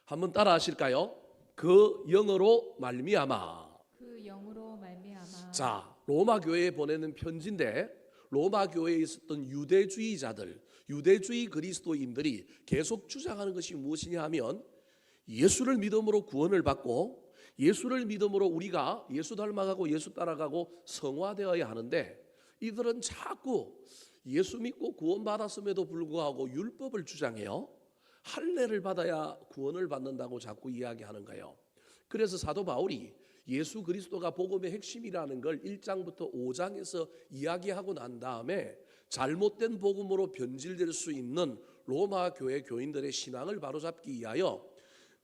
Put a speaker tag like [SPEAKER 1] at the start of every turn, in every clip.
[SPEAKER 1] 한번 따라 하실까요? 그 영으로 말미암아.
[SPEAKER 2] 그 영으로 말미암아.
[SPEAKER 1] 자, 로마 교회에 보내는 편지인데 로마 교회에 있었던 유대주의자들, 유대주의 그리스도인들이 계속 주장하는 것이 무엇이냐 하면 예수를 믿음으로 구원을 받고 예수를 믿음으로 우리가 예수 닮아가고 예수 따라가고 성화되어야 하는데, 이들은 자꾸 예수 믿고 구원받았음에도 불구하고 율법을 주장해요. 할례를 받아야 구원을 받는다고 자꾸 이야기하는 거예요. 그래서 사도 바울이 예수 그리스도가 복음의 핵심이라는 걸 1장부터 5장에서 이야기하고 난 다음에 잘못된 복음으로 변질될 수 있는 로마 교회 교인들의 신앙을 바로잡기 위하여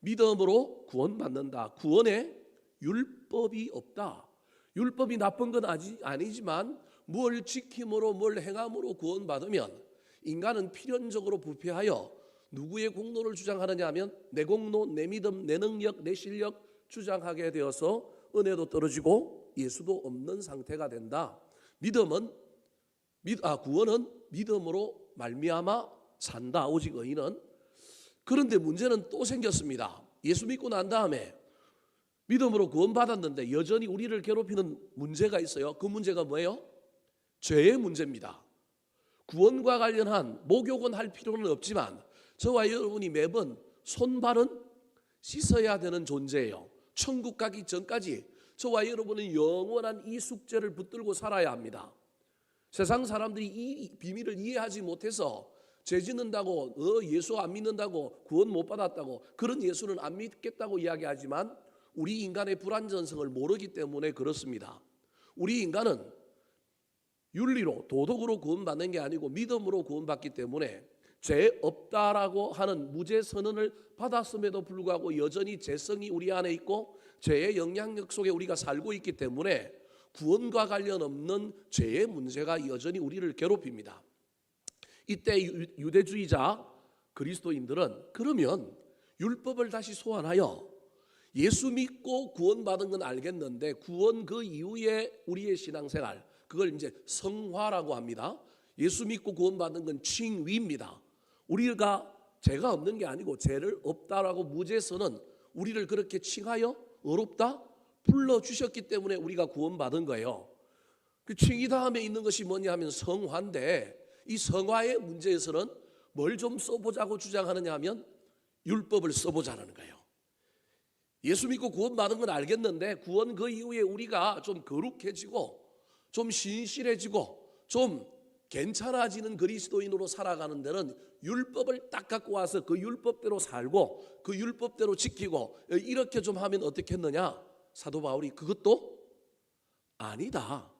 [SPEAKER 1] 믿음으로 구원받는다, 구원에 율법이 없다, 율법이 나쁜 건 아니지만 뭘 지킴으로 뭘 행함으로 구원받으면 인간은 필연적으로 부패하여 누구의 공로를 주장하느냐 하면 내 공로, 내 믿음, 내 능력, 내 실력 주장하게 되어서 은혜도 떨어지고 예수도 없는 상태가 된다. 구원은 믿음으로 말미암아 산다, 오직 의인은. 그런데 문제는 또 생겼습니다. 예수 믿고 난 다음에 믿음으로 구원받았는데 여전히 우리를 괴롭히는 문제가 있어요. 그 문제가 뭐예요? 죄의 문제입니다. 구원과 관련한 목욕은 할 필요는 없지만 저와 여러분이 매번 손발은 씻어야 되는 존재예요. 천국 가기 전까지 저와 여러분은 영원한 이 숙제를 붙들고 살아야 합니다. 세상 사람들이 이 비밀을 이해하지 못해서 죄 짓는다고, 예수 안 믿는다고, 구원 못 받았다고, 그런 예수는 안 믿겠다고 이야기하지만 우리 인간의 불완전성을 모르기 때문에 그렇습니다. 우리 인간은 윤리로, 도덕으로 구원받는 게 아니고 믿음으로 구원받기 때문에 죄 없다라고 하는 무죄 선언을 받았음에도 불구하고 여전히 죄성이 우리 안에 있고 죄의 영향력 속에 우리가 살고 있기 때문에 구원과 관련 없는 죄의 문제가 여전히 우리를 괴롭힙니다. 이때 유대주의자 그리스도인들은 그러면 율법을 다시 소환하여 예수 믿고 구원받은 건 알겠는데 구원 그 이후에 우리의 신앙생활, 그걸 이제 성화라고 합니다. 예수 믿고 구원받은 건 칭위입니다. 우리가 죄가 없는 게 아니고 죄를 없다라고 무죄서는 우리를 그렇게 칭하여 의롭다 불러주셨기 때문에 우리가 구원받은 거예요. 그 칭의 다음에 있는 것이 뭐냐 하면 성화인데, 이 성화의 문제에서는 뭘 좀 써보자고 주장하느냐 하면 율법을 써보자는 거예요. 예수 믿고 구원받은 건 알겠는데 구원 그 이후에 우리가 좀 거룩해지고 좀 신실해지고 좀 괜찮아지는 그리스도인으로 살아가는 데는 율법을 딱 갖고 와서 그 율법대로 살고 그 율법대로 지키고 이렇게 좀 하면 어떻겠느냐? 사도 바울이 그것도 아니다.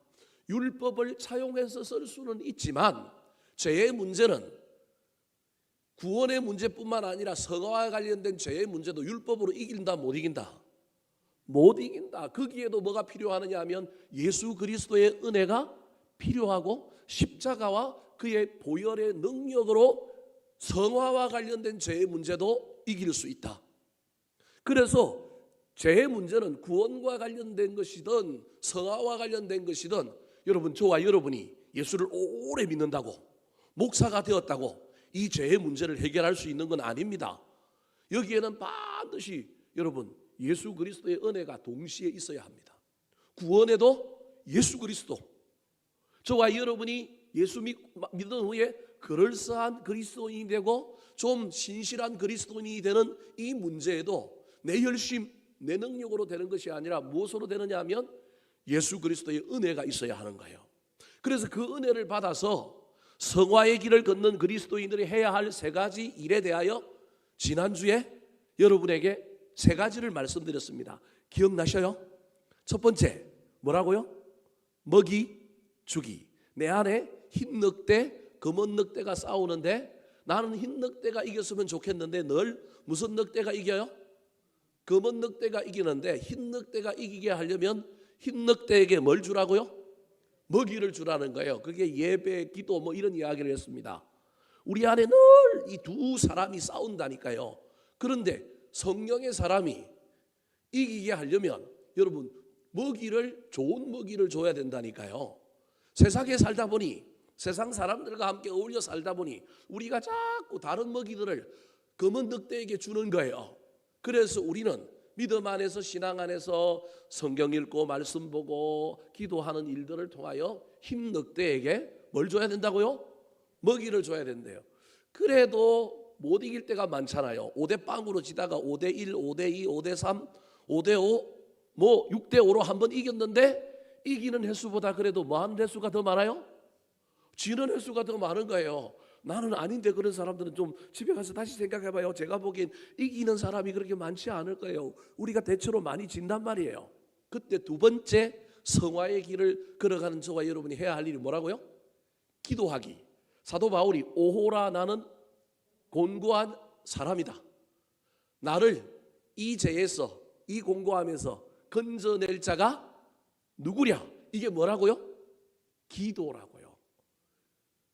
[SPEAKER 1] 율법을 차용해서 쓸 수는 있지만 죄의 문제는 구원의 문제뿐만 아니라 성화와 관련된 죄의 문제도 율법으로 이긴다, 못 이긴다? 못 이긴다. 거기에도 뭐가 필요하느냐 하면 예수 그리스도의 은혜가 필요하고 십자가와 그의 보혈의 능력으로 성화와 관련된 죄의 문제도 이길 수 있다. 그래서 죄의 문제는 구원과 관련된 것이든 성화와 관련된 것이든 여러분, 저와 여러분이 예수를 오래 믿는다고 목사가 되었다고 이 죄의 문제를 해결할 수 있는 건 아닙니다. 여기에는 반드시 여러분 예수 그리스도의 은혜가 동시에 있어야 합니다. 구원에도 예수 그리스도, 저와 여러분이 예수 믿은 후에 그럴싸한 그리스도인이 되고 좀 신실한 그리스도인이 되는 이 문제에도 내 열심, 내 능력으로 되는 것이 아니라 무엇으로 되느냐 하면 예수 그리스도의 은혜가 있어야 하는 거예요. 그래서 그 은혜를 받아서 성화의 길을 걷는 그리스도인들이 해야 할 세 가지 일에 대하여 지난주에 여러분에게 세 가지를 말씀드렸습니다. 기억나셔요? 첫 번째 뭐라고요? 먹이 주기. 내 안에 흰 늑대, 검은 늑대가 싸우는데 나는 흰 늑대가 이겼으면 좋겠는데 늘 무슨 늑대가 이겨요? 검은 늑대가 이기는데 흰 늑대가 이기게 하려면 흰 늑대에게 뭘 주라고요? 먹이를 주라는 거예요. 그게 예배, 기도 뭐 이런 이야기를 했습니다. 우리 안에 늘 이 두 사람이 싸운다니까요. 그런데 성령의 사람이 이기게 하려면 여러분 먹이를, 좋은 먹이를 줘야 된다니까요. 세상에 살다 보니 세상 사람들과 함께 어울려 살다 보니 우리가 자꾸 다른 먹이들을 검은 늑대에게 주는 거예요. 그래서 우리는 믿음 안에서, 신앙 안에서 성경 읽고 말씀 보고 기도하는 일들을 통하여 흰 늑대에게 뭘 줘야 된다고요? 먹이를 줘야 된대요. 그래도 못 이길 때가 많잖아요. 5대 빵으로 지다가 5대 1, 5대 2, 5대 3, 5대 5, 뭐 6대 5로 한번 이겼는데 이기는 횟수보다 그래도 뭐 하는 횟수가 더 많아요? 지는 횟수가 더 많은 거예요. 나는 아닌데. 그런 사람들은 좀 집에 가서 다시 생각해봐요. 제가 보기엔 이기는 사람이 그렇게 많지 않을 거예요. 우리가 대체로 많이 진단 말이에요. 그때 두 번째 성화의 길을 걸어가는 저와 여러분이 해야 할 일이 뭐라고요? 기도하기. 사도 바울이 오호라 나는 곤고한 사람이다. 나를 이 죄에서, 이 공고함에서 건져낼 자가 누구랴? 이게 뭐라고요? 기도라고요.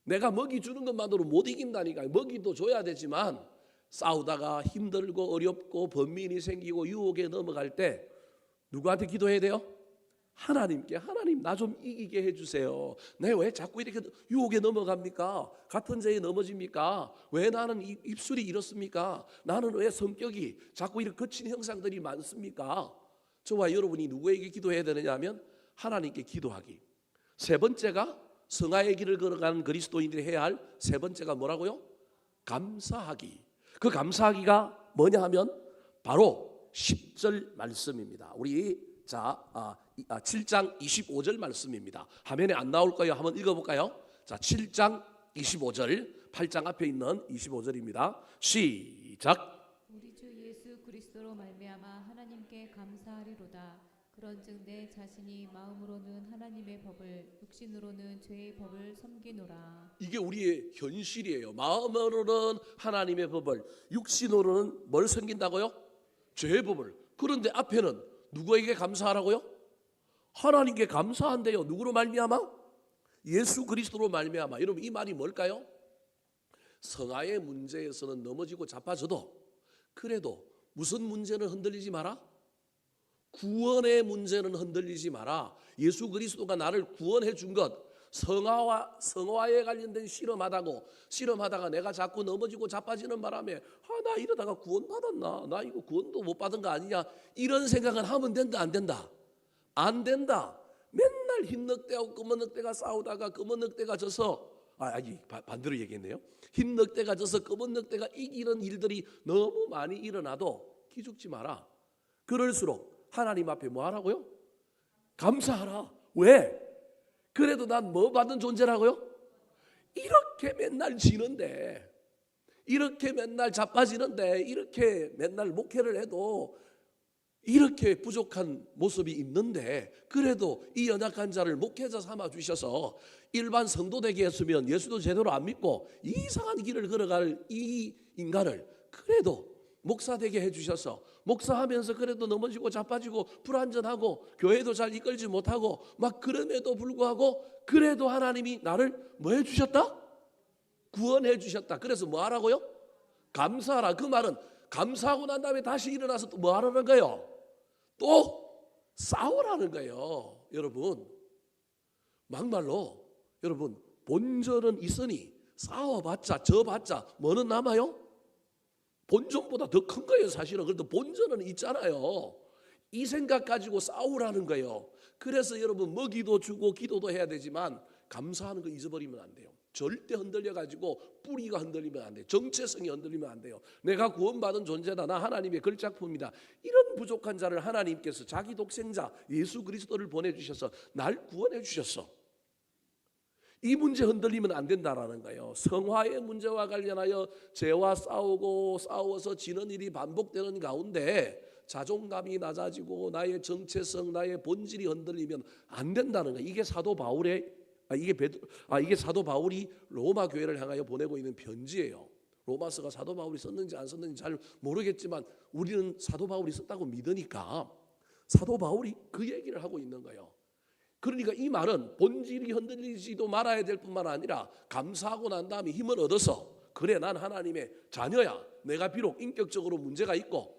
[SPEAKER 1] 내가 먹이 주는 것만으로 못 이긴다니까요. 먹이도 줘야 되지만 싸우다가 힘들고 어렵고 번민이 생기고 유혹에 넘어갈 때 누구한테 기도해야 돼요? 하나님께. 하나님, 나 좀 이기게 해주세요. 내 왜 자꾸 이렇게 유혹에 넘어갑니까? 같은 죄에 넘어집니까? 왜 나는 입술이 이렇습니까? 나는 왜 성격이 자꾸 이렇게 거친 형상들이 많습니까? 저와 여러분이 누구에게 기도해야 되느냐 하면 하나님께 기도하기. 세 번째가 성화의 길을 걸어가는 그리스도인들이 해야 할 세 번째가 뭐라고요? 감사하기. 그 감사하기가 뭐냐 하면 바로 10절 말씀입니다. 우리 7장 25절 말씀입니다. 화면에 안 나올 거예요. 한번 읽어볼까요? 자, 7장 25절, 8장 앞에 있는 25절입니다. 시작.
[SPEAKER 2] 우리 주 예수 그리스도로 말미암아 하나님께 감사하리로다. 그런즉 내 자신이 마음으로는 하나님의 법을, 육신으로는 죄의 법을 섬기노라.
[SPEAKER 1] 이게 우리의 현실이에요. 마음으로는 하나님의 법을, 육신으로는 뭘 섬긴다고요? 죄의 법을. 그런데 앞에는 누구에게 감사하라고요? 하나님께 감사한대요. 누구로 말미암아? 예수 그리스도로 말미암아. 여러분, 이 말이 뭘까요? 성화의 문제에서는 넘어지고 자빠져도 그래도 무슨 문제는 흔들리지 마라? 구원의 문제는 흔들리지 마라. 예수 그리스도가 나를 구원해 준 것, 성화에 관련된 실험하다가 내가 자꾸 넘어지고 자빠지는 바람에 나 이러다가 구원 받았나? 나 이거 구원도 못 받은 거 아니냐? 이런 생각은 하면 된다, 안 된다? 안 된다. 맨날 흰 늑대하고 검은 늑대가 싸우다가 검은 늑대가 져서 반대로 얘기했네요. 흰 늑대가 져서 검은 늑대가 이기는 일들이 너무 많이 일어나도 기죽지 마라. 그럴수록 하나님 앞에 뭐 하라고요? 감사하라. 왜? 그래도 난 뭐 받은 존재라고요? 이렇게 맨날 지는데, 이렇게 맨날 자빠지는데, 이렇게 맨날 목회를 해도 이렇게 부족한 모습이 있는데, 그래도 이 연약한 자를 목회자 삼아 주셔서 일반 성도 되게 했으면 예수도 제대로 안 믿고 이상한 길을 걸어갈 이 인간을 그래도 목사 되게 해주셔서 목사하면서 그래도 넘어지고 자빠지고 불완전하고 교회도 잘 이끌지 못하고 막 그럼에도 불구하고 그래도 하나님이 나를 뭐 해주셨다? 구원해 주셨다. 그래서 뭐 하라고요? 감사하라. 그 말은 감사하고 난 다음에 다시 일어나서 또 뭐 하라는 거예요? 또 싸우라는 거예요. 여러분, 막말로 여러분, 본전은 있으니 싸워봤자 져봤자 뭐는 남아요? 본전보다 더 큰 거예요, 사실은. 그래도 본전은 있잖아요. 이 생각 가지고 싸우라는 거예요. 그래서 여러분, 먹이도 주고 기도도 해야 되지만 감사하는 거 잊어버리면 안 돼요. 절대 흔들려 가지고 뿌리가 흔들리면 안 돼요. 정체성이 흔들리면 안 돼요. 내가 구원받은 존재다. 나 하나님의 걸작품이다. 이런 부족한 자를 하나님께서 자기 독생자 예수 그리스도를 보내주셔서 날 구원해 주셨어. 이 문제 흔들리면 안 된다라는 거예요. 성화의 문제와 관련하여 죄와 싸워서 지는 일이 반복되는 가운데 자존감이 낮아지고 나의 정체성, 나의 본질이 흔들리면 안 된다는 거예요. 이게 사도 바울이 로마 교회를 향하여 보내고 있는 편지예요. 로마서가 사도 바울이 썼는지 안 썼는지 잘 모르겠지만 우리는 사도 바울이 썼다고 믿으니까 사도 바울이 그 얘기를 하고 있는 거예요. 그러니까 이 말은 본질이 흔들리지도 말아야 될 뿐만 아니라 감사하고 난 다음에 힘을 얻어서 그래, 난 하나님의 자녀야. 내가 비록 인격적으로 문제가 있고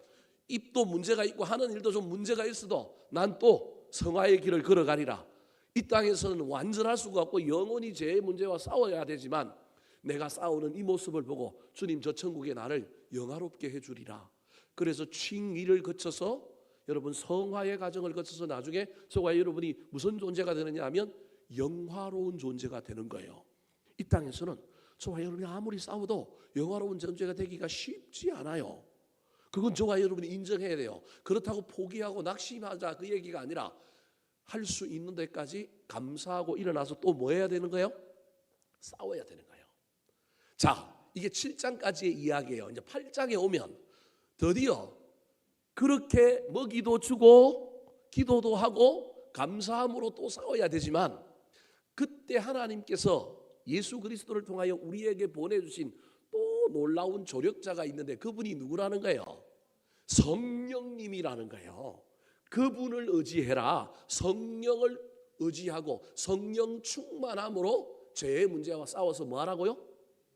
[SPEAKER 1] 입도 문제가 있고 하는 일도 좀 문제가 있어도 난 또 성화의 길을 걸어가리라. 이 땅에서는 완전할 수가 없고 영원히 죄의 문제와 싸워야 되지만 내가 싸우는 이 모습을 보고 주님 저 천국에 나를 영화롭게 해주리라. 그래서 칭의를 거쳐서 여러분 성화의 과정을 거쳐서 나중에 저와 여러분이 무슨 존재가 되느냐 하면 영화로운 존재가 되는 거예요. 이 땅에서는 저와 여러분이 아무리 싸워도 영화로운 존재가 되기가 쉽지 않아요. 그건 저와 여러분이 인정해야 돼요. 그렇다고 포기하고 낙심하자 그 얘기가 아니라 할 수 있는 데까지 감사하고 일어나서 또 뭐 해야 되는 거예요? 싸워야 되는 거예요. 자, 이게 7장까지의 이야기예요. 이제 8장에 오면 드디어 그렇게 먹이도 주고 기도도 하고 감사함으로 또 싸워야 되지만 그때 하나님께서 예수 그리스도를 통하여 우리에게 보내주신 또 놀라운 조력자가 있는데 그분이 누구라는 거예요? 성령님이라는 거예요. 그분을 의지해라. 성령을 의지하고 성령 충만함으로 죄의 문제와 싸워서 뭐 하라고요?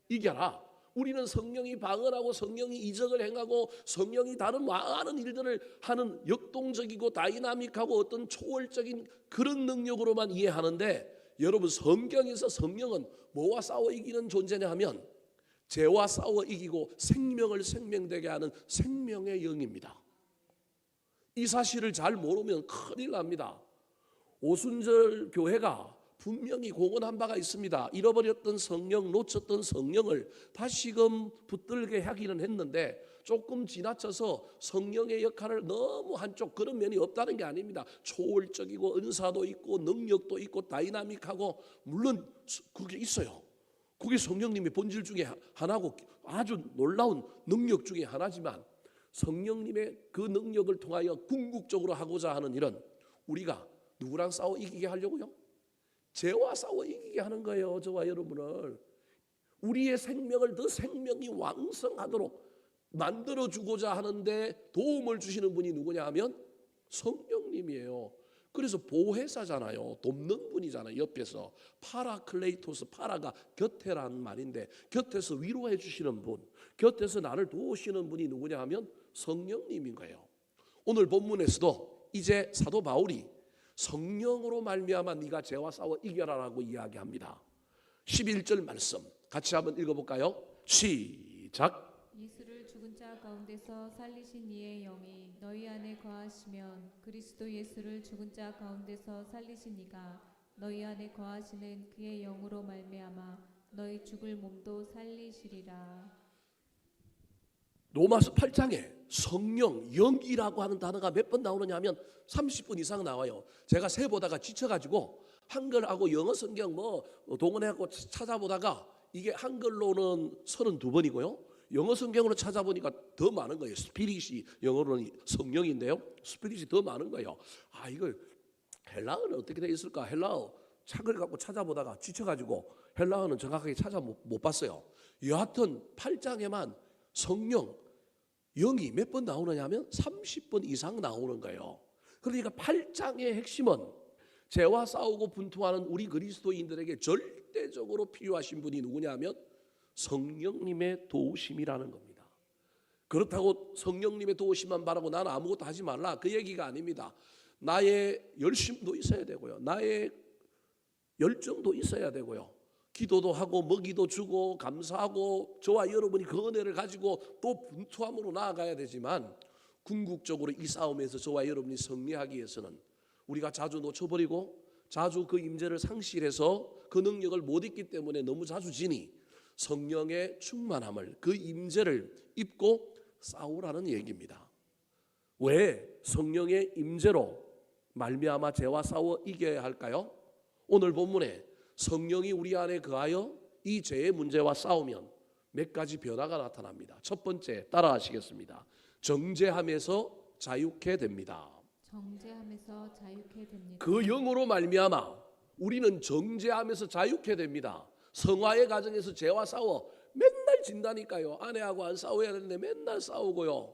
[SPEAKER 1] 이겨라. 우리는 성령이 방언하고 성령이 이적을 행하고 성령이 다른 많은 일들을 하는 역동적이고 다이나믹하고 어떤 초월적인 그런 능력으로만 이해하는데 여러분 성경에서 성령은 뭐와 싸워 이기는 존재냐 하면 죄와 싸워 이기고 생명을 생명되게 하는 생명의 영입니다. 이 사실을 잘 모르면 큰일 납니다. 오순절 교회가 분명히 공언한 바가 있습니다. 잃어버렸던 성령, 놓쳤던 성령을 다시금 붙들게 하기는 했는데 조금 지나쳐서 성령의 역할을 너무 한쪽 그런 면이 없다는 게 아닙니다. 초월적이고 은사도 있고 능력도 있고 다이나믹하고 물론 그게 있어요. 그게 성령님의 본질 중에 하나고 아주 놀라운 능력 중에 하나지만 성령님의 그 능력을 통하여 궁극적으로 하고자 하는 일은 우리가 누구랑 싸워 이기게 하려고요? 죄와 싸워 이기게 하는 거예요. 저와 여러분을 우리의 생명을 더 생명이 왕성하도록 만들어주고자 하는데 도움을 주시는 분이 누구냐 하면 성령님이에요. 그래서 보혜사잖아요. 돕는 분이잖아요. 옆에서 파라클레이토스, 파라가 곁에라는 말인데 곁에서 위로해 주시는 분, 곁에서 나를 도우시는 분이 누구냐 하면 성령님인 거예요. 오늘 본문에서도 이제 사도 바울이 성령으로 말미암아 네가 죄와 싸워 이겨라라고 이야기합니다. 11절 말씀 같이 한번 읽어볼까요? 시작.
[SPEAKER 2] 예수를 죽은 자 가운데서 살리신 이의 영이 너희 안에 거하시면 그리스도 예수를 죽은 자 가운데서 살리신 이가 너희 안에 거하시는 그의 영으로 말미암아 너희 죽을 몸도 살리시리라.
[SPEAKER 1] 로마서 8장에 성령, 영이라고 하는 단어가 몇 번 나오느냐 하면 30분 이상 나와요. 제가 세보다가 지쳐가지고 한글하고 영어 성경 동원해갖고 찾아보다가 이게 한글로는 32번이고요. 영어 성경으로 찾아보니까 더 많은 거예요. 스피릿이 영어로는 성령인데요. 스피릿이 더 많은 거예요. 아, 이걸 헬라어는 어떻게 되어 있을까? 헬라어 책을 갖고 찾아보다가 지쳐가지고 헬라어는 정확하게 찾아 못 봤어요. 여하튼 8장에만 성령, 영이 몇 번 나오느냐 하면 30번 이상 나오는 거예요. 그러니까 8장의 핵심은 죄와 싸우고 분투하는 우리 그리스도인들에게 절대적으로 필요하신 분이 누구냐 하면 성령님의 도우심이라는 겁니다. 그렇다고 성령님의 도우심만 바라고 나는 아무것도 하지 말라 그 얘기가 아닙니다. 나의 열심도 있어야 되고요. 나의 열정도 있어야 되고요. 기도도 하고 먹이도 주고 감사하고 저와 여러분이 그 은혜를 가지고 또 분투함으로 나아가야 되지만 궁극적으로 이 싸움에서 저와 여러분이 승리하기 위해서는 우리가 자주 놓쳐버리고 자주 그 임재를 상실해서 그 능력을 못 잊기 때문에 너무 자주 지니 성령의 충만함을 그 임재를 입고 싸우라는 얘기입니다. 왜 성령의 임재로 말미암아 죄와 싸워 이겨야 할까요? 오늘 본문에 성령이 우리 안에 거하여 이 죄의 문제와 싸우면 몇 가지 변화가 나타납니다. 첫 번째 따라하시겠습니다. 정죄함에서 자유케 됩니다.
[SPEAKER 2] 정죄함에서 자유케 됩니다.
[SPEAKER 1] 그 영으로 말미암아 우리는 정죄함에서 자유케 됩니다. 성화의 과정에서 죄와 싸워 맨날 진다니까요. 아내하고 안 싸워야 되는데 맨날 싸우고요.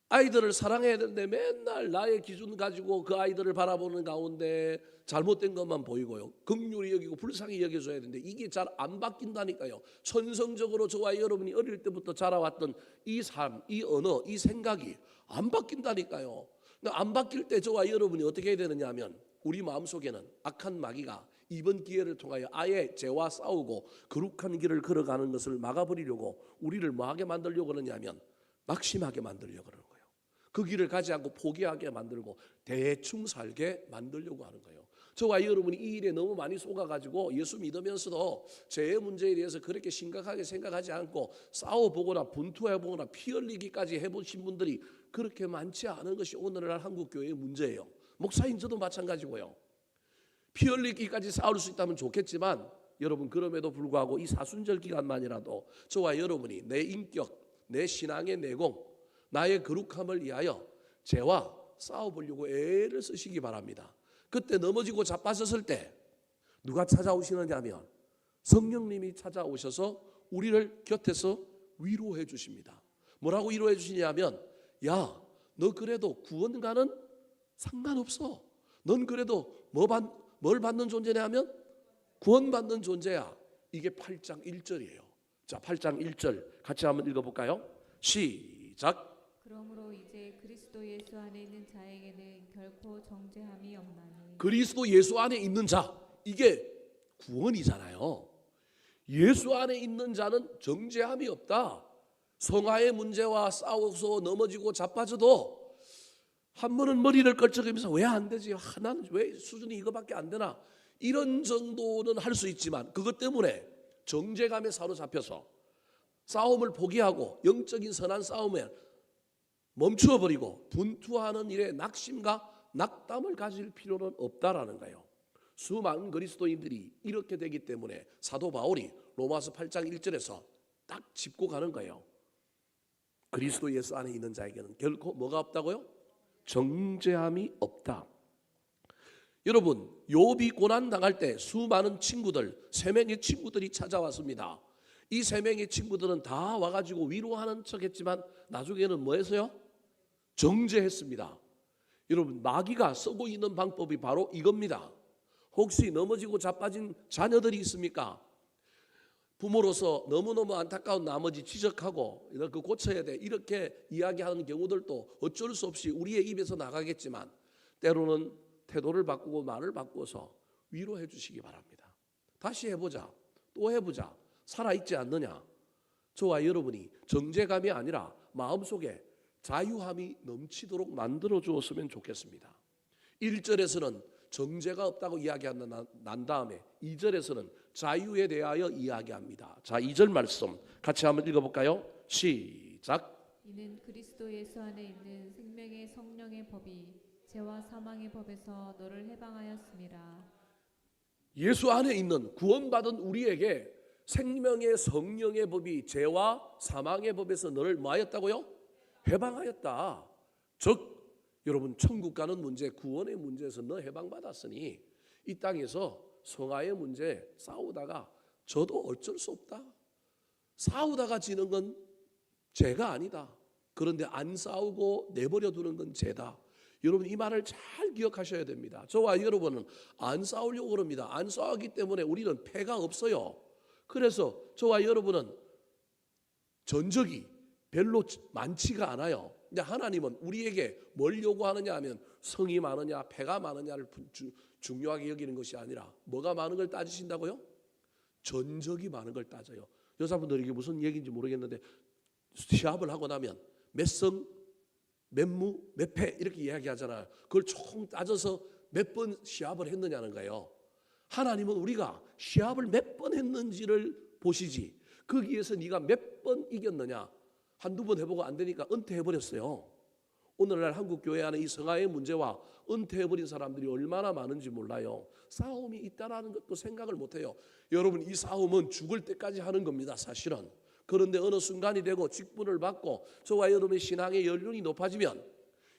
[SPEAKER 1] 아이들을 사랑해야 되는데 맨날 나의 기준 가지고 그 아이들을 바라보는 가운데 잘못된 것만 보이고요. 긍휼히 여기고 불쌍히 여겨줘야 되는데 이게 잘 안 바뀐다니까요. 천성적으로 저와 여러분이 어릴 때부터 자라왔던 이 삶, 이 언어, 이 생각이 안 바뀐다니까요. 안 바뀔 때 저와 여러분이 어떻게 해야 되느냐 하면 우리 마음속에는 악한 마귀가 이번 기회를 통하여 아예 죄와 싸우고 거룩한 길을 걸어가는 것을 막아버리려고 우리를 뭐하게 만들려고 그러냐면 낙심하게 만들려고 그러는 거예요. 그 길을 가지 않고 포기하게 만들고 대충 살게 만들려고 하는 거예요. 저와 여러분이 이 일에 너무 많이 속아가지고 예수 믿으면서도 죄의 문제에 대해서 그렇게 심각하게 생각하지 않고 싸워보거나 분투해보거나 피 흘리기까지 해보신 분들이 그렇게 많지 않은 것이 오늘날 한국교회의 문제예요. 목사인 저도 마찬가지고요. 피 흘리기까지 싸울 수 있다면 좋겠지만 여러분, 그럼에도 불구하고 이 사순절 기간만이라도 저와 여러분이 내 인격, 내 신앙의 내공, 나의 거룩함을 위하여 죄와 싸워보려고 애를 쓰시기 바랍니다. 그때 넘어지고 자빠졌을 때 누가 찾아오시느냐 하면 성령님이 찾아오셔서 우리를 곁에서 위로해 주십니다. 뭐라고 위로해 주시냐면, 야, 너 그래도 구원과는 상관없어. 넌 그래도 뭘 받는 존재냐 하면 구원받는 존재야. 이게 8장 1절이에요. 자, 8장 1절 같이 한번 읽어볼까요? 시작.
[SPEAKER 2] 그러므로 이제 그리스도 예수 안에 있는 자에게는 결코 정죄함이 없나니.
[SPEAKER 1] 그리스도 예수 안에 있는 자, 이게 구원이잖아요. 예수 안에 있는 자는 정죄함이 없다. 성화의 문제와 싸워서 넘어지고 자빠져도 한 번은 머리를 걸쩍이면서 왜 안 되지? 나는 왜 수준이 이거밖에 안 되나? 이런 정도는 할 수 있지만 그것 때문에 정죄감에 사로잡혀서 싸움을 포기하고 영적인 선한 싸움에 멈추어버리고 분투하는 일에 낙심과 낙담을 가질 필요는 없다라는 거예요. 수많은 그리스도인들이 이렇게 되기 때문에 사도 바울이 로마서 8장 1절에서 딱 짚고 가는 거예요. 그리스도 예수 안에 있는 자에게는 결코 뭐가 없다고요? 정죄함이 없다. 여러분, 욥이 고난 당할 때 수많은 친구들, 3명의 친구들이 찾아왔습니다. 이 3명의 친구들은 다 와가지고 위로하는 척했지만 나중에는 뭐 했어요? 정죄했습니다. 여러분, 마귀가 쓰고 있는 방법이 바로 이겁니다. 혹시 넘어지고 자빠진 자녀들이 있습니까? 부모로서 너무너무 안타까운 나머지 지적하고 그 고쳐야 돼 이렇게 이야기하는 경우들도 어쩔 수 없이 우리의 입에서 나가겠지만 때로는 태도를 바꾸고 말을 바꿔서 위로해 주시기 바랍니다. 다시 해보자, 또 해보자, 살아있지 않느냐? 저와 여러분이 정죄감이 아니라 마음속에 자유함이 넘치도록 만들어 주었으면 좋겠습니다. 1절에서는 정죄가 없다고 이야기한 다음에 2절에서는 자유에 대하여 이야기합니다. 자, 2절 말씀 같이 한번 읽어볼까요? 시작.
[SPEAKER 2] 이는 그리스도 예수 안에 있는 생명의 성령의 법이 죄와 사망의 법에서 너를 해방하였습니다.
[SPEAKER 1] 예수 안에 있는 구원받은 우리에게 생명의 성령의 법이 죄와 사망의 법에서 너를 뭐하였다고요? 해방하였다. 즉 여러분, 천국 가는 문제, 구원의 문제에서 너 해방받았으니 이 땅에서 성화의 문제 싸우다가 저도 어쩔 수 없다. 싸우다가 지는 건 죄가 아니다. 그런데 안 싸우고 내버려 두는 건 죄다. 여러분, 이 말을 잘 기억하셔야 됩니다. 저와 여러분은 안 싸우려고 그럽니다. 안 싸우기 때문에 우리는 패가 없어요. 그래서 저와 여러분은 전적이 별로 많지가 않아요. 근데 하나님은 우리에게 뭘 요구하느냐 하면 성이 많으냐 패가 많으냐를 중요하게 여기는 것이 아니라 뭐가 많은 걸 따지신다고요? 전적이 많은 걸 따져요. 여자분들이 이게 무슨 얘기인지 모르겠는데 시합을 하고 나면 몇 성, 몇 무, 몇 패 이렇게 이야기하잖아요. 그걸 총 따져서 몇 번 시합을 했느냐는 거예요. 하나님은 우리가 시합을 몇 번 했는지를 보시지 거기에서 네가 몇 번 이겼느냐 한두 번 해보고 안 되니까 은퇴해버렸어요. 오늘날 한국교회 안에 이 성화의 문제와 은퇴해버린 사람들이 얼마나 많은지 몰라요. 싸움이 있다는 것도 생각을 못해요. 여러분, 이 싸움은 죽을 때까지 하는 겁니다, 사실은. 그런데 어느 순간이 되고 직분을 받고 저와 여러분의 신앙의 연륜이 높아지면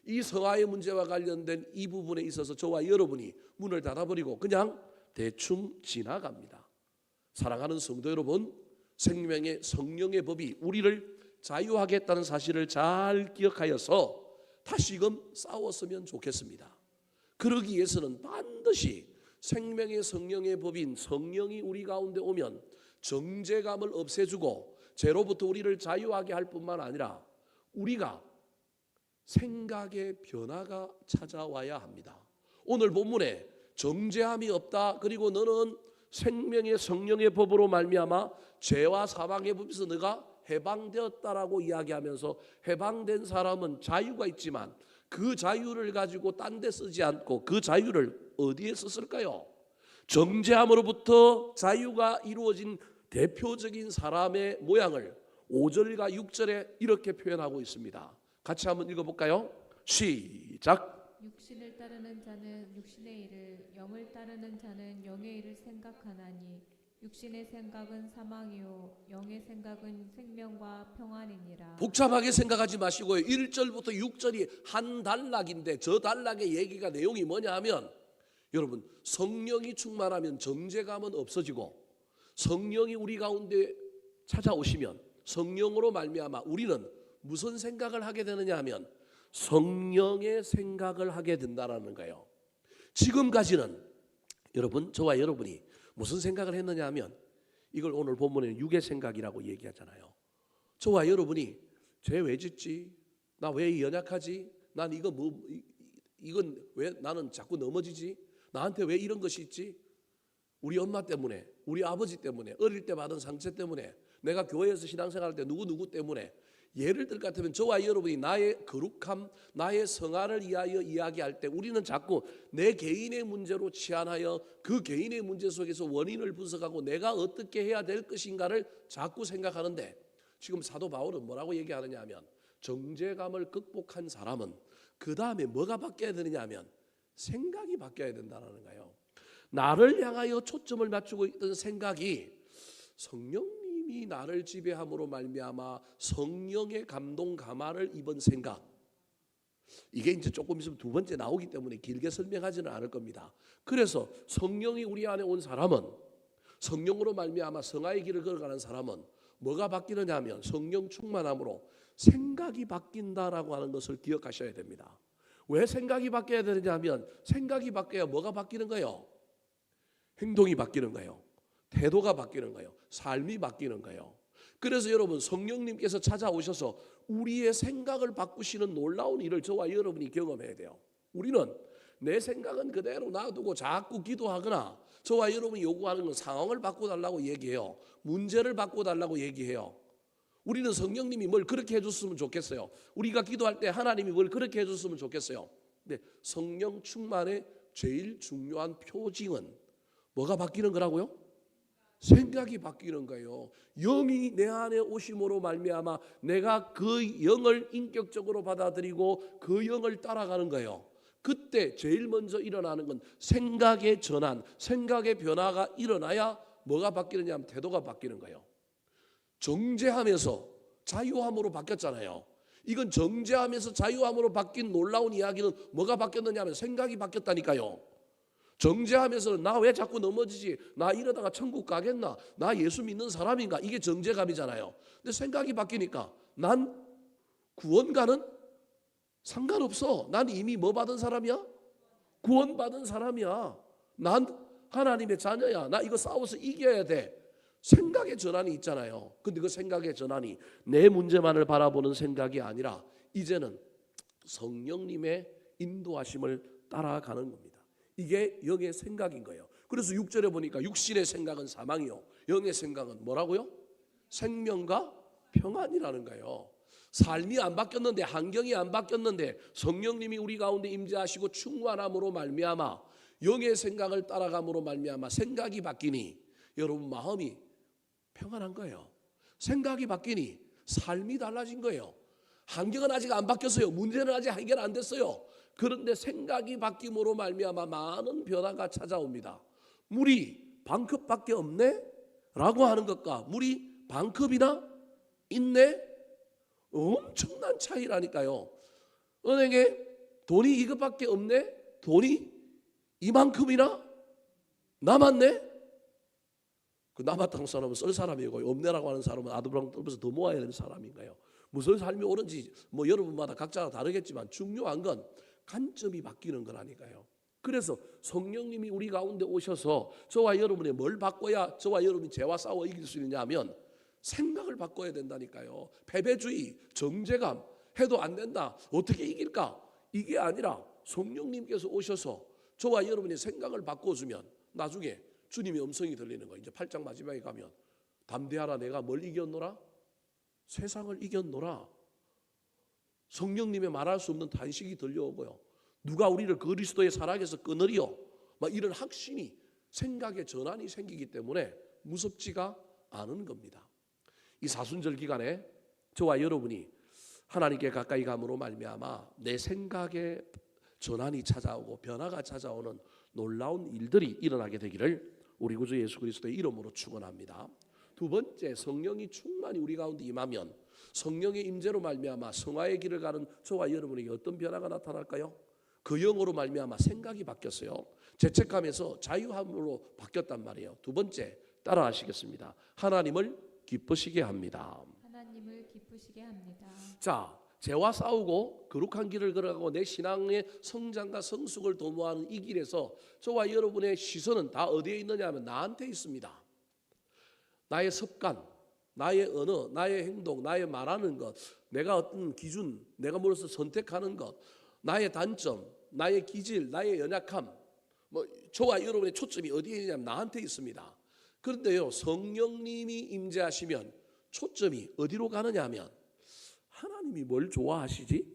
[SPEAKER 1] 이 성화의 문제와 관련된 이 부분에 있어서 저와 여러분이 문을 닫아버리고 그냥 대충 지나갑니다. 사랑하는 성도 여러분, 생명의 성령의 법이 우리를 자유하겠다는 사실을 잘 기억하여서 다시금 싸웠으면 좋겠습니다. 그러기 위해서는 반드시 생명의 성령의 법인 성령이 우리 가운데 오면 정죄감을 없애주고 죄로부터 우리를 자유하게 할 뿐만 아니라 우리가 생각의 변화가 찾아와야 합니다. 오늘 본문에 정죄함이 없다. 그리고 너는 생명의 성령의 법으로 말미암아 죄와 사망의 법에서 너가 해방되었다라고 이야기하면서 해방된 사람은 자유가 있지만 그 자유를 가지고 딴 데 쓰지 않고 그 자유를 어디에 썼을까요? 정죄함으로부터 자유가 이루어진 대표적인 사람의 모양을 5절과 6절에 이렇게 표현하고 있습니다. 같이 한번 읽어볼까요? 시작.
[SPEAKER 2] 육신을 따르는 자는 육신의 일을, 영을 따르는 자는 영의 일을 생각하나니 육신의 생각은 사망이요 영의 생각은 생명과 평안이니라.
[SPEAKER 1] 복잡하게 생각하지 마시고요. 1절부터 6절이 한 단락인데 저 단락의 얘기가 내용이 뭐냐 하면 여러분 성령이 충만하면 정죄감은 없어지고 성령이 우리 가운데 찾아오시면 성령으로 말미암아 우리는 무슨 생각을 하게 되느냐 하면 성령의 생각을 하게 된다라는 거예요. 지금까지는 여러분 저와 여러분이 무슨 생각을 했느냐 하면 이걸 오늘 본문에는 육의 생각이라고 얘기하잖아요. 저와 여러분이 죄 왜 짓지? 나 왜 연약하지? 난 이건 왜 나는 자꾸 넘어지지? 나한테 왜 이런 것이 있지? 우리 엄마 때문에, 우리 아버지 때문에, 어릴 때 받은 상처 때문에, 내가 교회에서 신앙생활할 때 누구 때문에. 예를 들 것 같으면 저와 여러분이 나의 거룩함, 나의 성화를 위하여 이야기할 때 우리는 자꾸 내 개인의 문제로 치환하여 그 개인의 문제 속에서 원인을 분석하고 내가 어떻게 해야 될 것인가를 자꾸 생각하는데 지금 사도 바울은 뭐라고 얘기하느냐 하면 정죄감을 극복한 사람은 그 다음에 뭐가 바뀌어야 되느냐 하면 생각이 바뀌어야 된다는 거예요. 나를 향하여 초점을 맞추고 있던 생각이 성령님이 나를 지배함으로 말미암아 성령의 감동 감화를 입은 생각, 이게 이제 조금 있으면 두 번째 나오기 때문에 길게 설명하지는 않을 겁니다. 그래서 성령이 우리 안에 온 사람은 성령으로 말미암아 성화의 길을 걸어가는 사람은 뭐가 바뀌느냐 하면 성령 충만함으로 생각이 바뀐다라고 하는 것을 기억하셔야 됩니다. 왜 생각이 바뀌어야 되느냐 하면 생각이 바뀌어야 뭐가 바뀌는 거예요? 행동이 바뀌는 거예요. 태도가 바뀌는 거예요. 삶이 바뀌는 거예요. 그래서 여러분 성령님께서 찾아오셔서 우리의 생각을 바꾸시는 놀라운 일을 저와 여러분이 경험해야 돼요. 우리는 내 생각은 그대로 놔두고 자꾸 기도하거나 저와 여러분이 요구하는 건 상황을 바꿔달라고 얘기해요. 문제를 바꿔달라고 얘기해요. 우리는 성령님이 뭘 그렇게 해줬으면 좋겠어요. 우리가 기도할 때 하나님이 뭘 그렇게 해줬으면 좋겠어요. 근데 성령 충만의 제일 중요한 표징은 뭐가 바뀌는 거라고요? 생각이 바뀌는 거예요. 영이 내 안에 오심으로 말미암아 내가 그 영을 인격적으로 받아들이고 그 영을 따라가는 거예요. 그때 제일 먼저 일어나는 건 생각의 전환, 생각의 변화가 일어나야 뭐가 바뀌느냐 하면 태도가 바뀌는 거예요. 정죄하면서 자유함으로 바뀌었잖아요. 이건 정죄하면서 자유함으로 바뀐 놀라운 이야기는 뭐가 바뀌었느냐 하면 생각이 바뀌었다니까요. 정죄하면서는 나 왜 자꾸 넘어지지? 나 이러다가 천국 가겠나? 나 예수 믿는 사람인가? 이게 정죄감이잖아요. 근데 생각이 바뀌니까 난 구원과는 상관없어. 난 이미 뭐 받은 사람이야? 구원받은 사람이야. 난 하나님의 자녀야. 나 이거 싸워서 이겨야 돼. 생각의 전환이 있잖아요. 근데 그 생각의 전환이 내 문제만을 바라보는 생각이 아니라 이제는 성령님의 인도하심을 따라가는 겁니다. 이게 영의 생각인 거예요. 그래서 6절에 보니까 육신의 생각은 사망이요 영의 생각은 뭐라고요? 생명과 평안이라는 거예요. 삶이 안 바뀌었는데, 환경이 안 바뀌었는데 성령님이 우리 가운데 임재하시고 충만함으로 말미암아 영의 생각을 따라감으로 말미암아 생각이 바뀌니 여러분 마음이 평안한 거예요. 생각이 바뀌니 삶이 달라진 거예요. 환경은 아직 안 바뀌었어요. 문제는 아직 해결 안 됐어요. 그런데 생각이 바뀜으로 말미암아 많은 변화가 찾아옵니다. 물이 반컵밖에 없네? 라고 하는 것과 물이 반컵이나 있네? 엄청난 차이라니까요. 은행에 돈이 이것밖에 없네? 돈이 이만큼이나 남았네? 그 남았다는 사람은 쓸 사람이고 없네라고 하는 사람은 아두부랑 떨면서 더 모아야 되는 사람인가요? 무슨 삶이 옳은지 뭐 여러분마다 각자가 다르겠지만 중요한 건 관점이 바뀌는 거라니까요. 그래서 성령님이 우리 가운데 오셔서 저와 여러분이 뭘 바꿔야 저와 여러분이 죄와 싸워 이길 수 있느냐 하면 생각을 바꿔야 된다니까요. 패배주의, 정죄감 해도 안 된다. 어떻게 이길까? 이게 아니라 성령님께서 오셔서 저와 여러분이 생각을 바꿔주면 나중에 주님의 음성이 들리는 거예요. 이제 8장 마지막에 가면 담대하라 내가 뭘 이겼노라? 세상을 이겼노라. 성령님의 말할 수 없는 탄식이 들려오고요. 누가 우리를 그리스도의 사랑에서 끊으리요? 막 이런 확신이 생각의 전환이 생기기 때문에 무섭지가 않은 겁니다. 이 사순절 기간에 저와 여러분이 하나님께 가까이 감으로 말미암아 내 생각의 전환이 찾아오고 변화가 찾아오는 놀라운 일들이 일어나게 되기를 우리 구주 예수 그리스도의 이름으로 축원합니다. 두 번째, 성령이 충만히 우리 가운데 임하면 성령의 임재로 말미암아 성화의 길을 가는 저와 여러분에게 어떤 변화가 나타날까요? 그 영으로 말미암아 생각이 바뀌었어요. 죄책감에서 자유함으로 바뀌었단 말이에요. 두 번째, 따라 하시겠습니다. 하나님을 기쁘시게 합니다.
[SPEAKER 2] 하나님을 기쁘시게 합니다.
[SPEAKER 1] 자, 죄와 싸우고 거룩한 길을 걸어가고 내 신앙의 성장과 성숙을 도모하는 이 길에서 저와 여러분의 시선은 다 어디에 있느냐 하면 나한테 있습니다. 나의 습관, 나의 언어, 나의 행동, 나의 말하는 것, 내가 어떤 기준, 내가 무엇을 선택하는 것, 나의 단점, 나의 기질, 나의 연약함, 저와 여러분의 초점이 어디에 있냐면 나한테 있습니다. 그런데요, 성령님이 임재하시면 초점이 어디로 가느냐 하면 하나님이 뭘 좋아하시지?